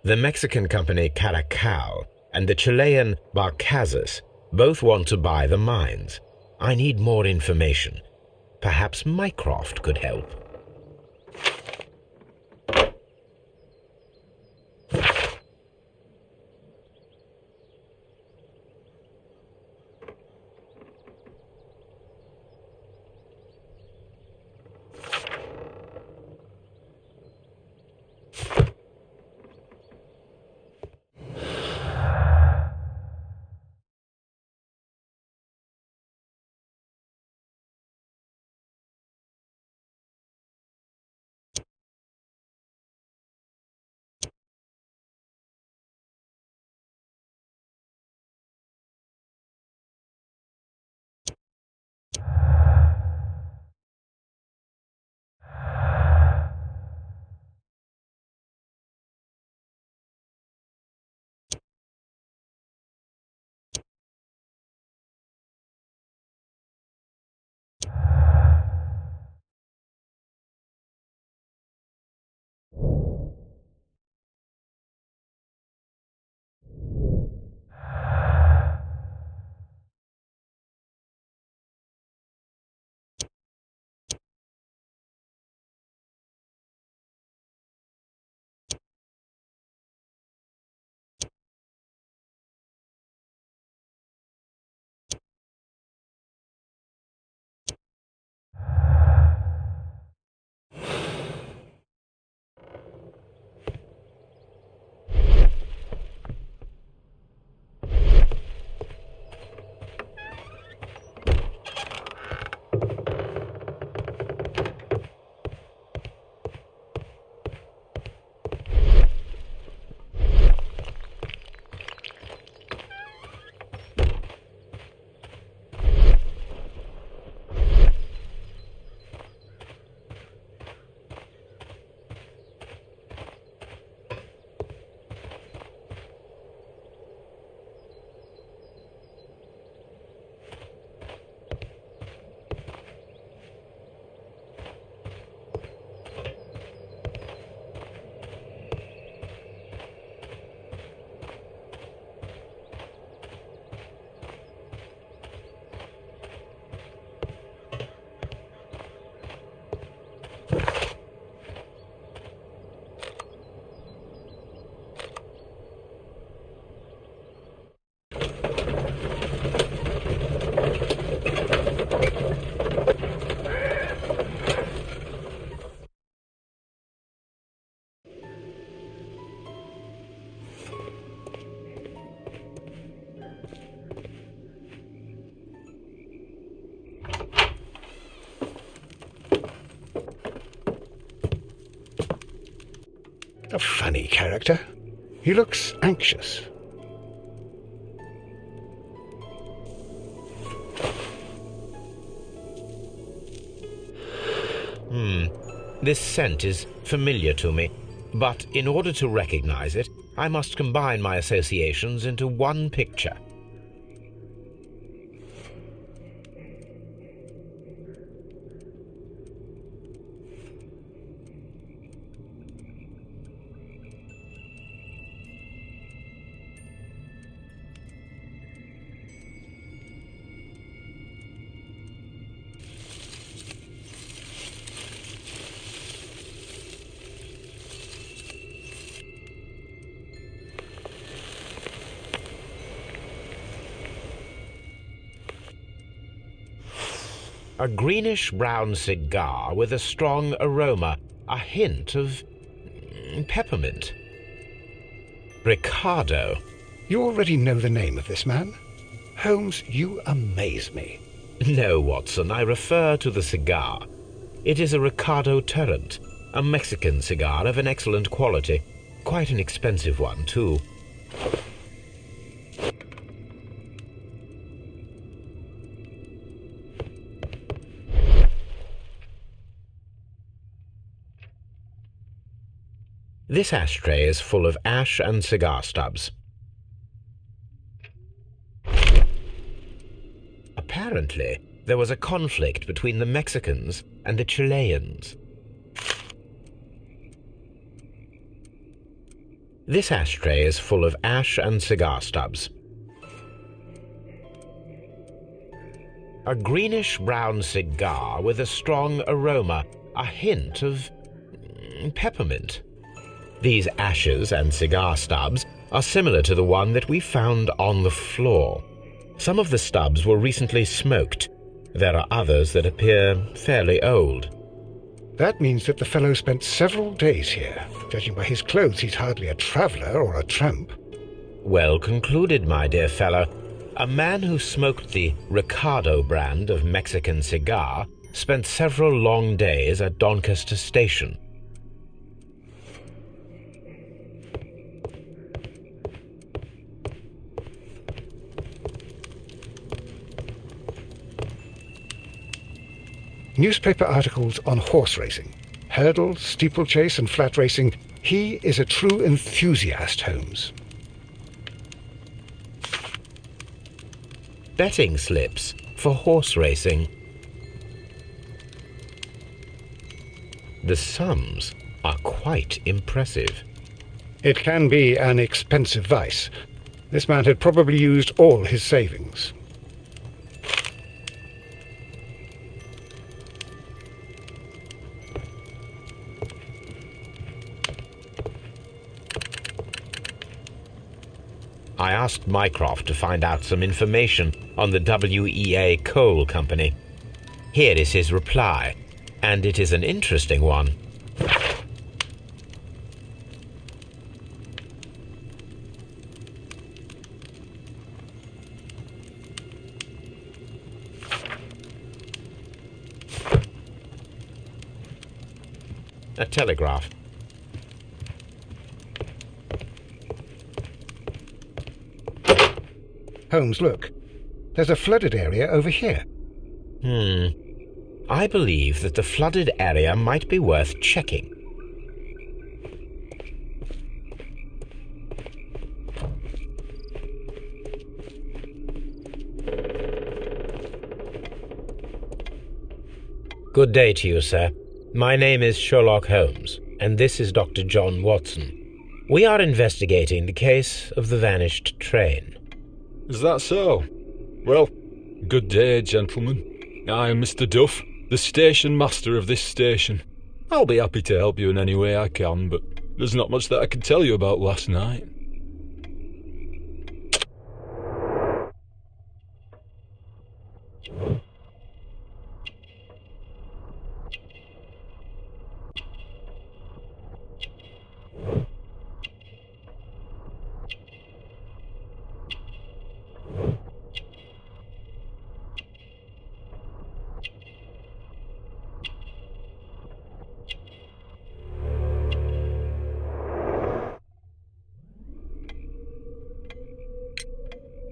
[SPEAKER 2] The Mexican company Caracal and the Chilean Barcazas both want to buy the mines. I need more information. Perhaps Mycroft could help.
[SPEAKER 1] A funny character. He looks anxious.
[SPEAKER 2] This scent is familiar to me, but in order to recognize it, I must combine my associations into one picture. A greenish-brown cigar with a strong aroma, a hint of peppermint. Ricardo.
[SPEAKER 1] You already know the name of this man? Holmes, you amaze me.
[SPEAKER 2] No, Watson, I refer to the cigar. It is a Ricardo Turrent, a Mexican cigar of an excellent quality. Quite an expensive one, too. This ashtray is full of ash and cigar stubs. Apparently, there was a conflict between the Mexicans and the Chileans. This ashtray is full of ash and cigar stubs. A greenish-brown cigar with a strong aroma, a hint of peppermint. These ashes and cigar stubs are similar to the one that we found on the floor. Some of the stubs were recently smoked. There are others that appear fairly old.
[SPEAKER 1] That means that the fellow spent several days here. Judging by his clothes, he's hardly a traveller or a tramp.
[SPEAKER 2] Well concluded, my dear fellow. A man who smoked the Ricardo brand of Mexican cigar spent several long days at Doncaster Station.
[SPEAKER 1] Newspaper articles on horse racing, hurdle, steeplechase and flat racing. He is a true enthusiast, Holmes.
[SPEAKER 2] Betting slips for horse racing. The sums are quite impressive.
[SPEAKER 1] It can be an expensive vice. This man had probably used all his savings.
[SPEAKER 2] I asked Mycroft to find out some information on the WEA Coal Company. Here is his reply, and it is an interesting one. A telegraph.
[SPEAKER 1] Holmes, look. There's a flooded area over here.
[SPEAKER 2] I believe that the flooded area might be worth checking. Good day to you, sir. My name is Sherlock Holmes, and this is Dr. John Watson. We are investigating the case of the vanished train.
[SPEAKER 9] Is that so? Well, good day, gentlemen. I am Mr. Duff, the station master of this station. I'll be happy to help you in any way I can, but there's not much that I can tell you about last night.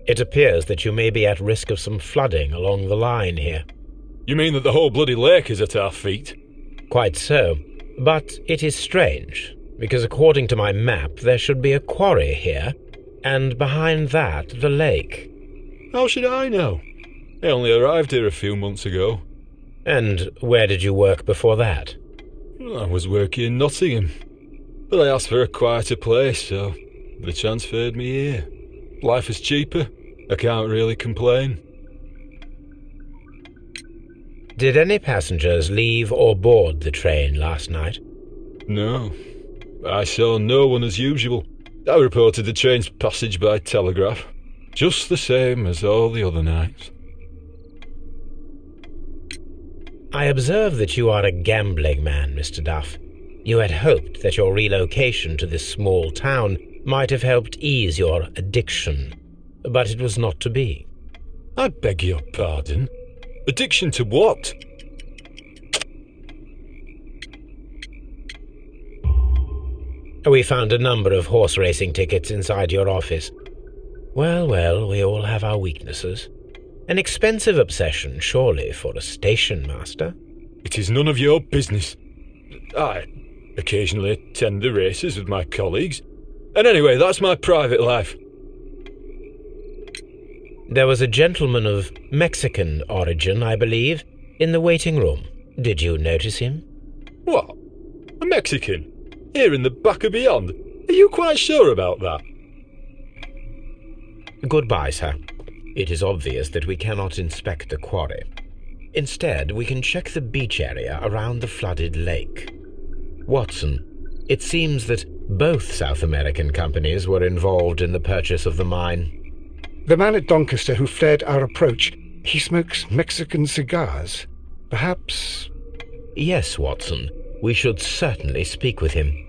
[SPEAKER 2] It appears that you may be at risk of some flooding along the line here.
[SPEAKER 9] You mean that the whole bloody lake is at our feet?
[SPEAKER 2] Quite so. But it is strange, because according to my map there should be a quarry here, and behind that the lake.
[SPEAKER 9] How should I know? I only arrived here a few months ago.
[SPEAKER 2] And where did you work before that?
[SPEAKER 9] I was working in Nottingham, but I asked for a quieter place, so they transferred me here. Life is cheaper. I can't really complain.
[SPEAKER 2] Did any passengers leave or board the train last night?
[SPEAKER 9] No. I saw no one as usual. I reported the train's passage by telegraph, just the same as all the other nights.
[SPEAKER 2] I observe that you are a gambling man, Mr. Duff. You had hoped that your relocation to this small town might have helped ease your addiction, but it was not to be.
[SPEAKER 9] I beg your pardon? Addiction to what?
[SPEAKER 2] We found a number of horse racing tickets inside your office. Well, we all have our weaknesses. An expensive obsession, surely, for a station master.
[SPEAKER 9] It is none of your business. I occasionally attend the races with my colleagues. And anyway, that's my private life.
[SPEAKER 2] There was a gentleman of Mexican origin, I believe, in the waiting room. Did you notice him?
[SPEAKER 9] What? A Mexican? Here in the back of beyond? Are you quite sure about that?
[SPEAKER 2] Goodbye, sir. It is obvious that we cannot inspect the quarry. Instead, we can check the beach area around the flooded lake. Watson, it seems that both South American companies were involved in the purchase of the mine.
[SPEAKER 1] The man at Doncaster who fled our approach, he smokes Mexican cigars. Perhaps...
[SPEAKER 2] Yes, Watson. We should certainly speak with him.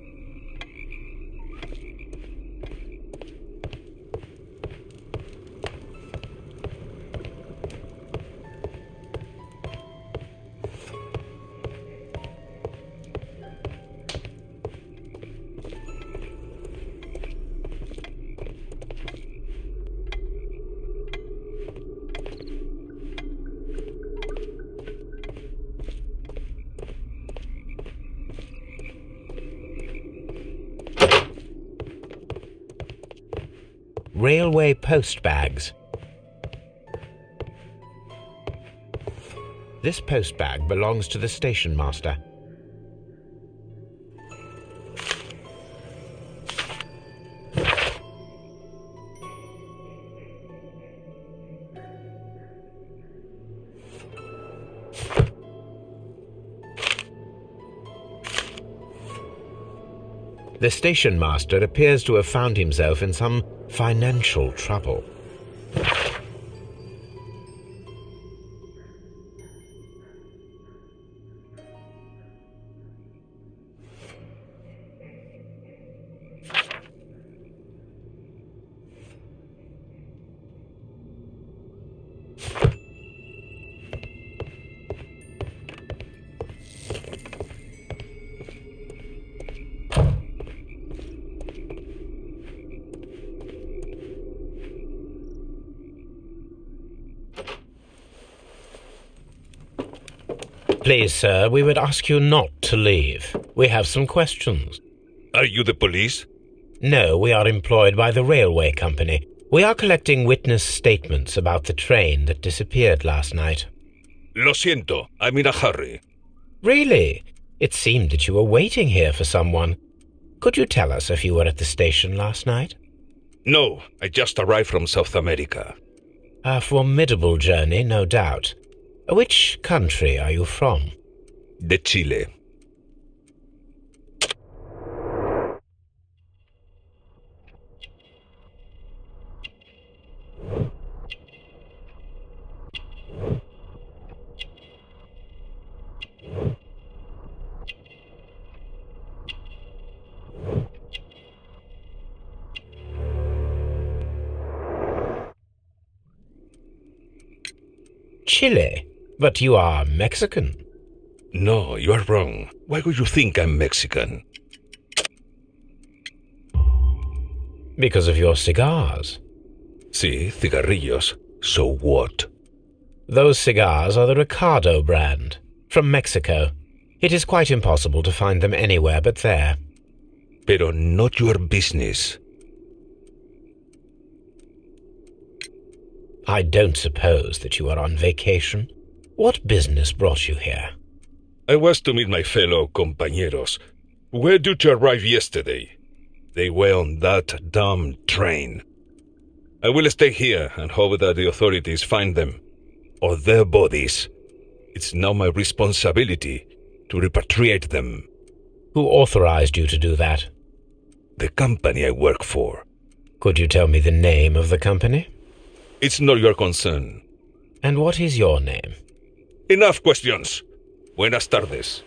[SPEAKER 2] Railway post bags. This post bag belongs to the station master. The station master appears to have found himself in some financial trouble. Please, sir, we would ask you not to leave. We have some questions.
[SPEAKER 10] Are you the police?
[SPEAKER 2] No, we are employed by the railway company. We are collecting witness statements about the train that disappeared last night.
[SPEAKER 10] Lo siento, I'm in a hurry.
[SPEAKER 2] Really? It seemed that you were waiting here for someone. Could you tell us if you were at the station last night?
[SPEAKER 10] No, I just arrived from South America.
[SPEAKER 2] A formidable journey, no doubt. Which country are you from?
[SPEAKER 10] De Chile.
[SPEAKER 2] Chile? But you are Mexican.
[SPEAKER 10] No, you are wrong. Why would you think I'm Mexican?
[SPEAKER 2] Because of your cigars.
[SPEAKER 10] See, cigarrillos. So what?
[SPEAKER 2] Those cigars are the Ricardo brand, from Mexico. It is quite impossible to find them anywhere but there.
[SPEAKER 10] Pero not your business.
[SPEAKER 2] I don't suppose that you are on vacation. What business brought you here?
[SPEAKER 10] I was to meet my fellow compañeros, who were due to arrive yesterday. They were on that damn train. I will stay here and hope that the authorities find them, or their bodies. It's now my responsibility to repatriate them.
[SPEAKER 2] Who authorized you to do that?
[SPEAKER 10] The company I work for.
[SPEAKER 2] Could you tell me the name of the company?
[SPEAKER 10] It's not your concern.
[SPEAKER 2] And what is your name?
[SPEAKER 10] Enough questions. Buenas tardes.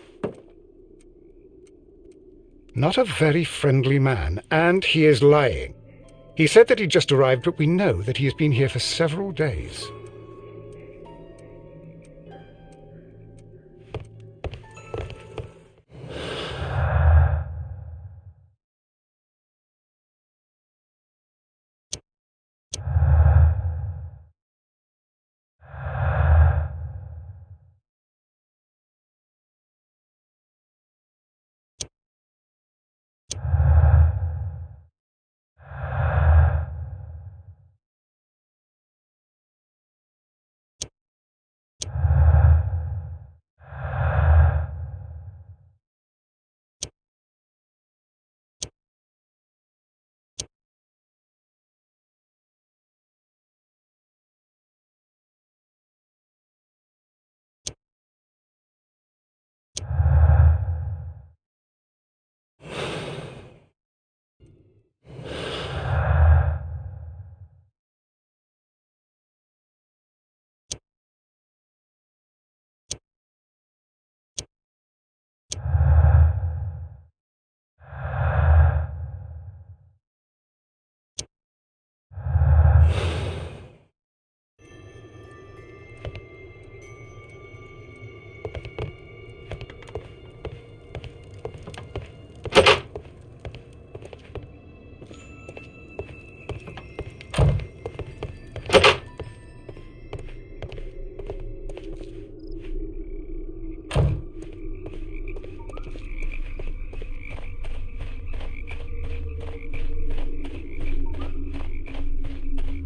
[SPEAKER 1] Not a very friendly man, and he is lying. He said that he just arrived, but we know that he has been here for several days.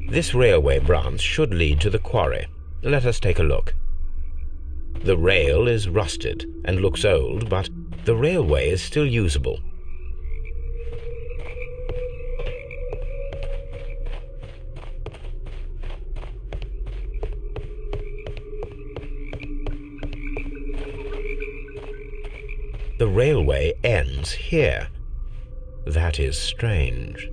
[SPEAKER 2] This railway branch should lead to the quarry. Let us take a look. The rail is rusted and looks old, but the railway is still usable. The railway ends here. That is strange.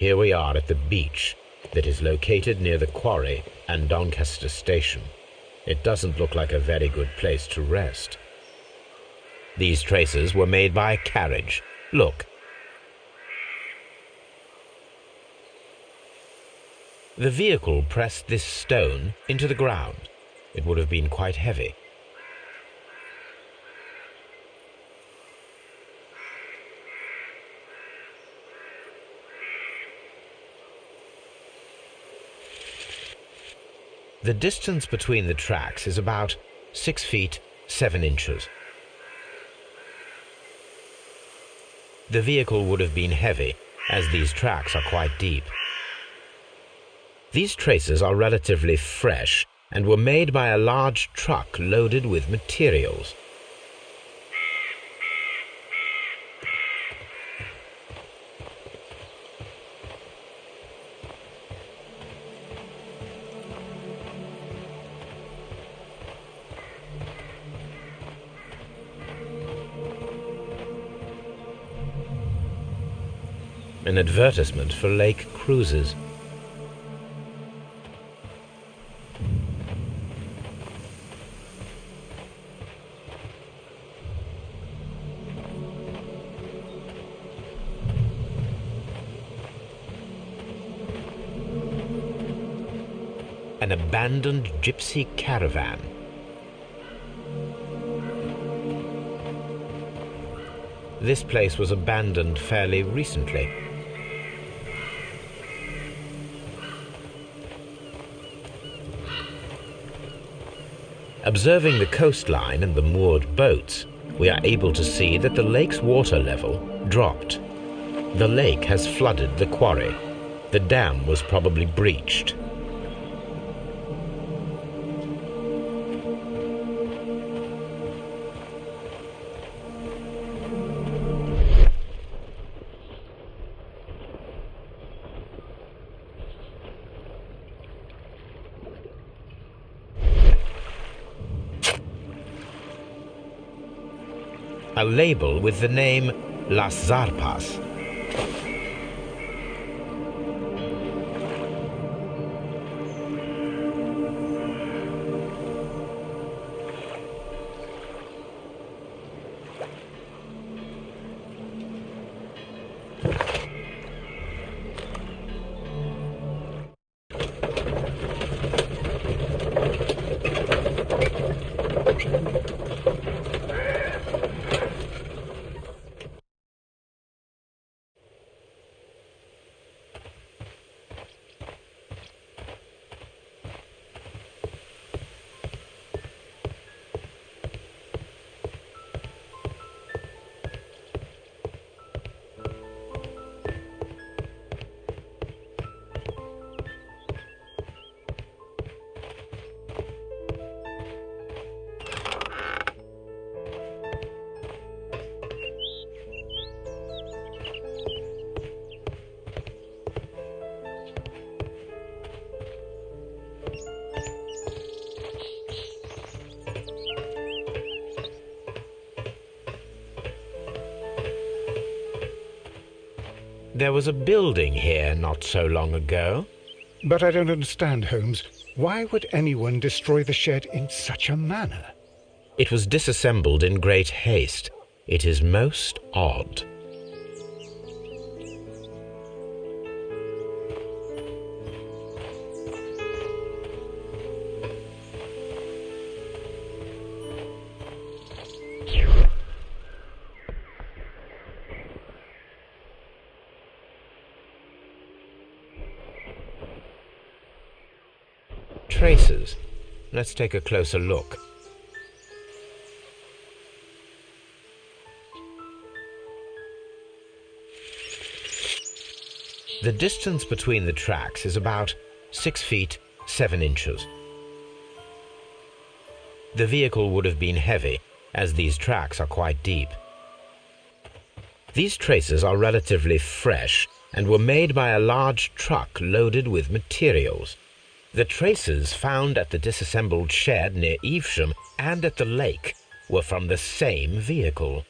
[SPEAKER 2] Here we are at the beach that is located near the quarry and Doncaster station. It doesn't look like a very good place to rest. These traces were made by a carriage. Look. The vehicle pressed this stone into the ground. It would have been quite heavy. The distance between the tracks is about 6 feet 7 inches. The vehicle would have been heavy, as these tracks are quite deep. These traces are relatively fresh and were made by a large truck loaded with materials. An advertisement for lake cruises. An abandoned gypsy caravan. This place was abandoned fairly recently. Observing the coastline and the moored boats, we are able to see that the lake's water level dropped. The lake has flooded the quarry. The dam was probably breached. A label with the name Las Zarpas. There was a building here not so long ago.
[SPEAKER 1] But I don't understand, Holmes. Why would anyone destroy the shed in such a manner?
[SPEAKER 2] It was disassembled in great haste. It is most odd. Traces. Let's take a closer look. The distance between the tracks is about 6 feet 7 inches. The vehicle would have been heavy, as these tracks are quite deep. These traces are relatively fresh and were made by a large truck loaded with materials. The traces found at the disassembled shed near Evesham and at the lake were from the same vehicle.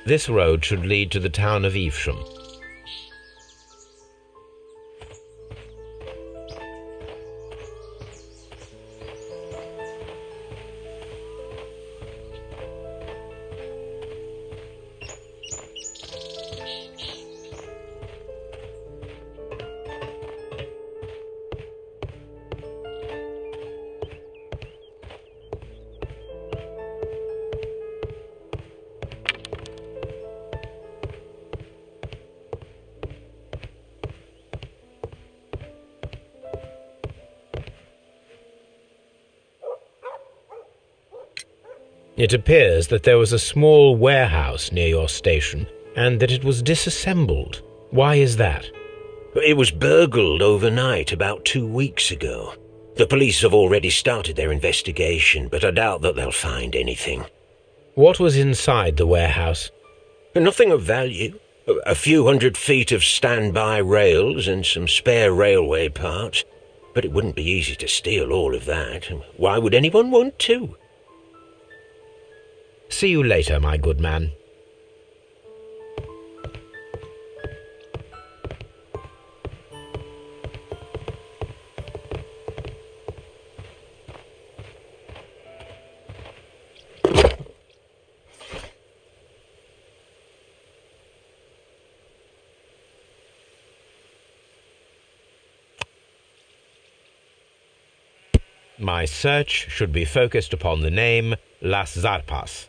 [SPEAKER 2] This road should lead to the town of Evesham. It appears that there was a small warehouse near your station and that it was disassembled. Why is that?
[SPEAKER 5] It was burgled overnight about 2 weeks ago. The police have already started their investigation, but I doubt that they'll find anything.
[SPEAKER 2] What was inside the warehouse?
[SPEAKER 5] Nothing of value. A few 100 feet of standby rails and some spare railway parts. But it wouldn't be easy to steal all of that. Why would anyone want to?
[SPEAKER 2] See you later, my good man. My search should be focused upon the name Las Zarpas.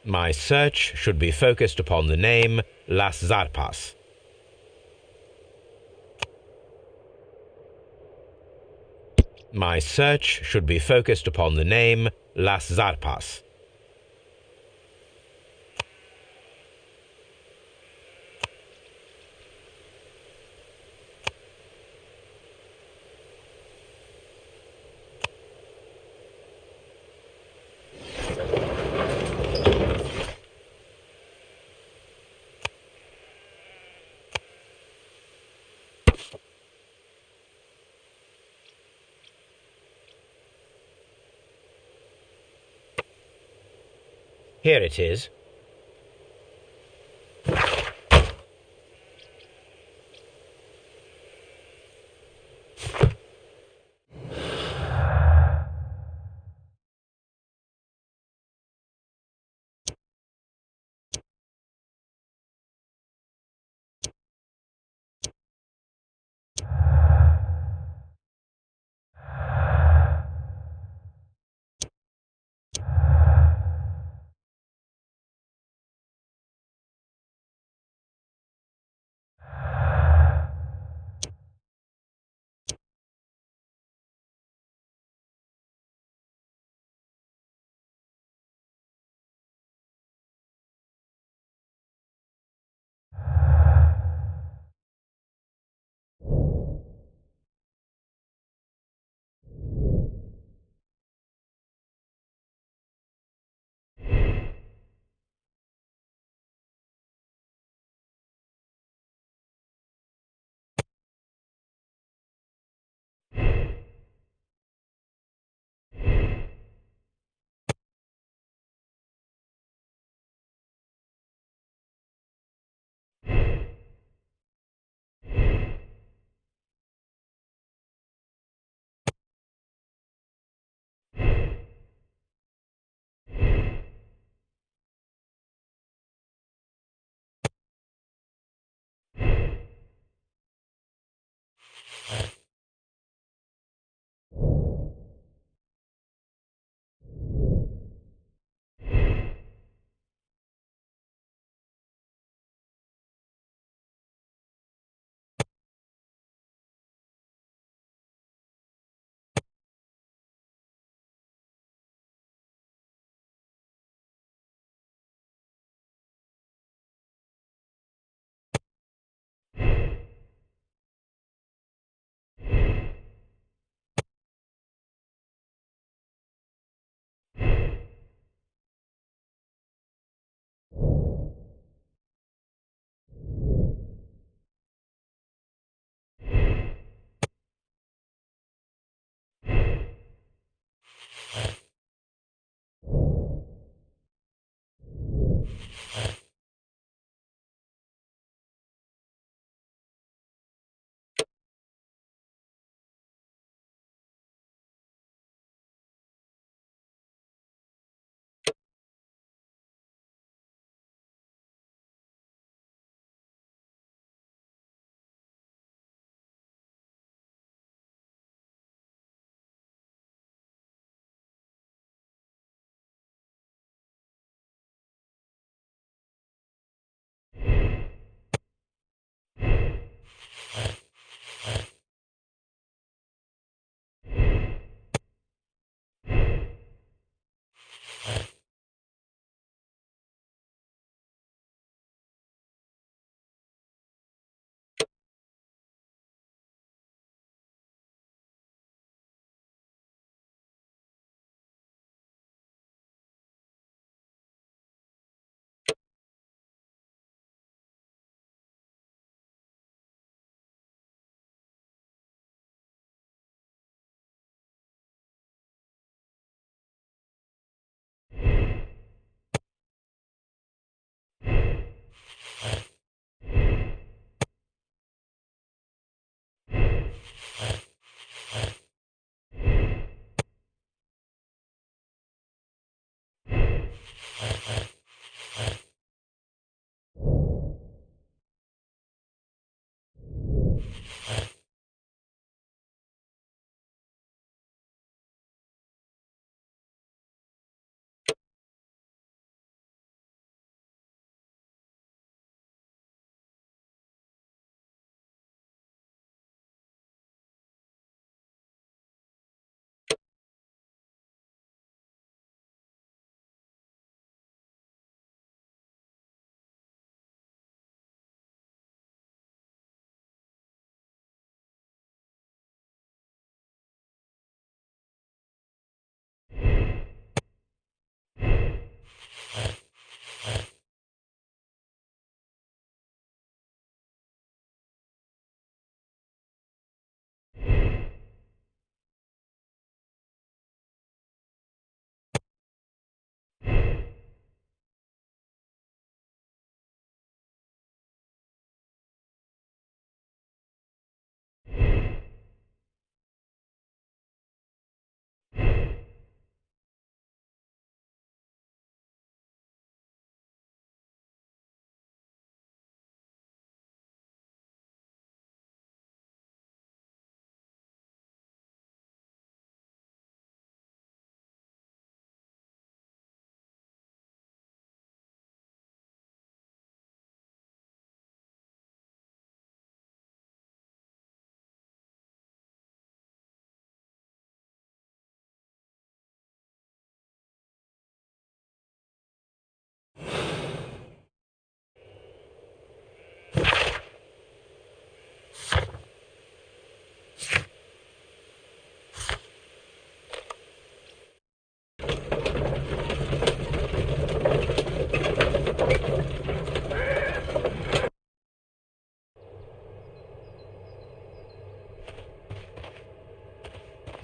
[SPEAKER 2] My search should be focused upon the name Las Zarpas. My search should be focused upon the name Las Zarpas. Here it is.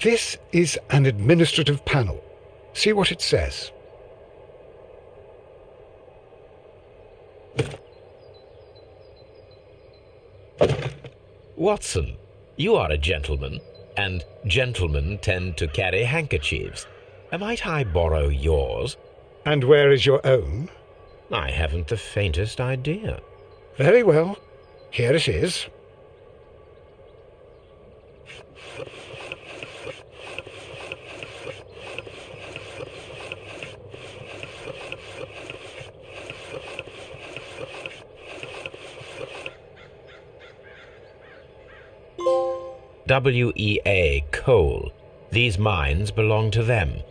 [SPEAKER 1] This is an administrative panel. See what it says.
[SPEAKER 2] Watson, you are a gentleman, and gentlemen tend to carry handkerchiefs. Might I borrow yours?
[SPEAKER 1] And where is your own?
[SPEAKER 2] I haven't the faintest idea.
[SPEAKER 1] Very well. Here it is.
[SPEAKER 2] WEA coal. These mines belong to them.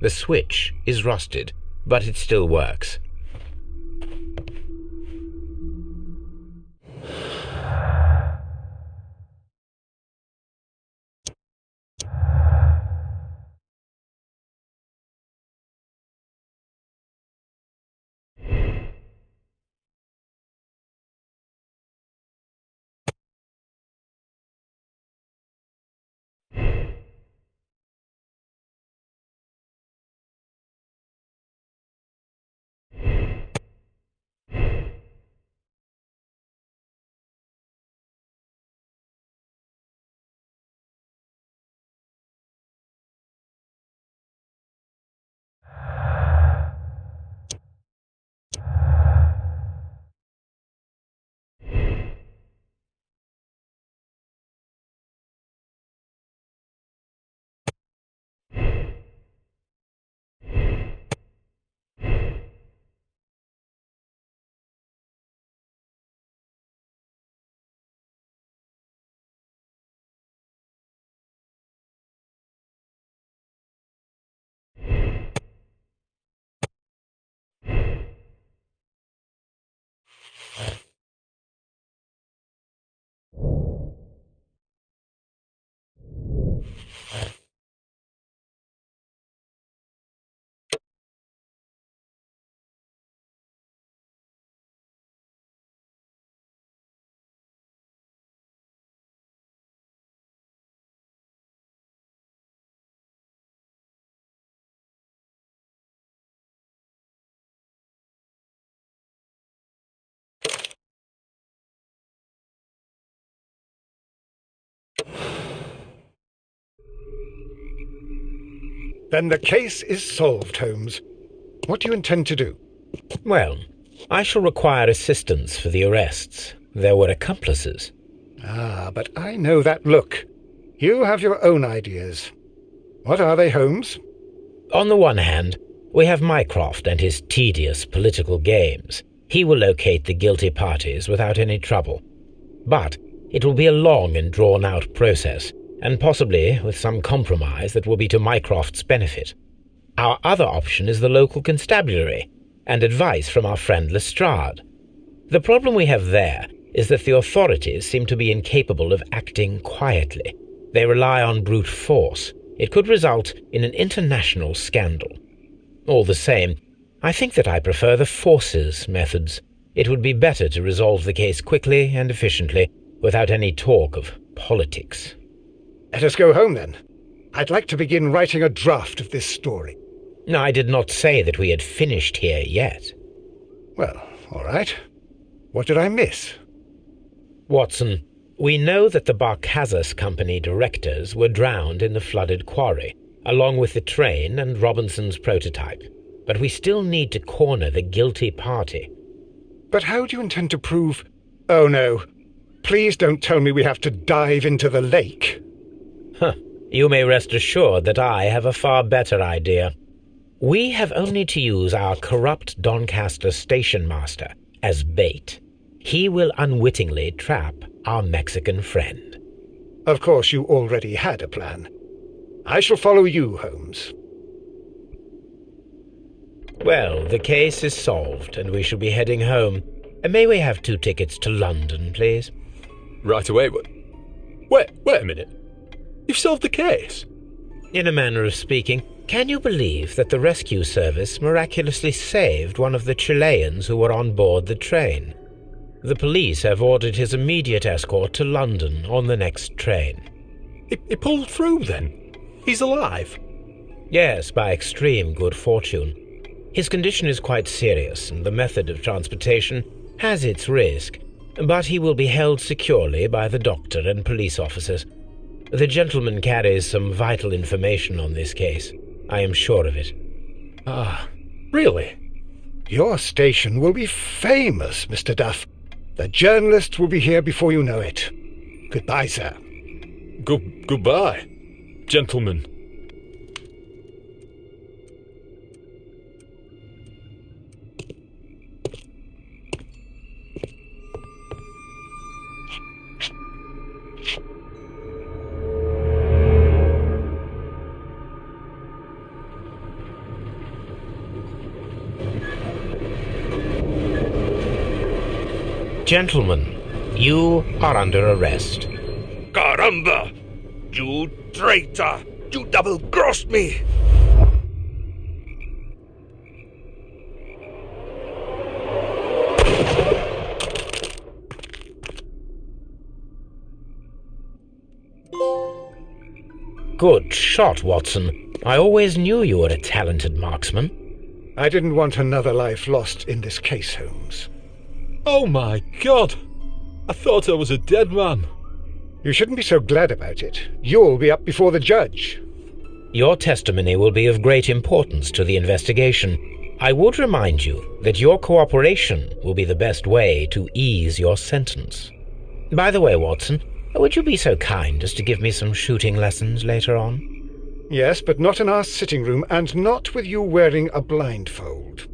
[SPEAKER 2] The switch is rusted, but it still works.
[SPEAKER 1] Then the case is solved, Holmes. What do you intend to do?
[SPEAKER 2] Well, I shall require assistance for the arrests. There were accomplices.
[SPEAKER 1] Ah, but I know that look. You have your own ideas. What are they, Holmes?
[SPEAKER 2] On the one hand, we have Mycroft and his tedious political games. He will locate the guilty parties without any trouble. But it will be a long and drawn-out process, and possibly with some compromise that will be to Mycroft's benefit. Our other option is the local constabulary, and advice from our friend Lestrade. The problem we have there is that the authorities seem to be incapable of acting quietly. They rely on brute force. It could result in an international scandal. All the same, I think that I prefer the forces methods. It would be better to resolve the case quickly and efficiently, without any talk of politics.
[SPEAKER 1] Let us go home, then. I'd like to begin writing a draft of this story.
[SPEAKER 2] I did not say that we had finished here yet.
[SPEAKER 1] Well, all right. What did I miss?
[SPEAKER 2] Watson, we know that the Barkazas Company directors were drowned in the flooded quarry, along with the train and Robinson's prototype. But we still need to corner the guilty party.
[SPEAKER 1] But how do you intend to prove... Oh, no. Please don't tell me we have to dive into the lake.
[SPEAKER 2] You may rest assured that I have a far better idea. We have only to use our corrupt Doncaster station master as bait. He will unwittingly trap our Mexican friend.
[SPEAKER 1] Of course, you already had a plan. I shall follow you, Holmes.
[SPEAKER 2] Well, the case is solved, and we shall be heading home. May we have 2 tickets to London, please?
[SPEAKER 9] Right away, but... Wait a minute. You've solved the case?
[SPEAKER 2] In a manner of speaking, can you believe that the rescue service miraculously saved one of the Chileans who were on board the train? The police have ordered his immediate escort to London on the next train.
[SPEAKER 9] He pulled through, then? He's alive?
[SPEAKER 2] Yes, by extreme good fortune. His condition is quite serious, and the method of transportation has its risk, but he will be held securely by the doctor and police officers. The gentleman carries some vital information on this case. I am sure of it.
[SPEAKER 9] Ah, really?
[SPEAKER 1] Your station will be famous, Mr. Duff. The journalists will be here before you know it. Goodbye, sir.
[SPEAKER 9] Goodbye, gentlemen.
[SPEAKER 2] Gentlemen, you are under arrest.
[SPEAKER 10] Caramba! You traitor! You double-crossed me!
[SPEAKER 2] Good shot, Watson. I always knew you were a talented marksman.
[SPEAKER 1] I didn't want another life lost in this case, Holmes.
[SPEAKER 9] Oh my God! I thought I was a dead man.
[SPEAKER 1] You shouldn't be so glad about it. You'll be up before the judge.
[SPEAKER 2] Your testimony will be of great importance to the investigation. I would remind you that your cooperation will be the best way to ease your sentence. By the way, Watson, would you be so kind as to give me some shooting lessons later on?
[SPEAKER 1] Yes, but not in our sitting room, and not with you wearing a blindfold.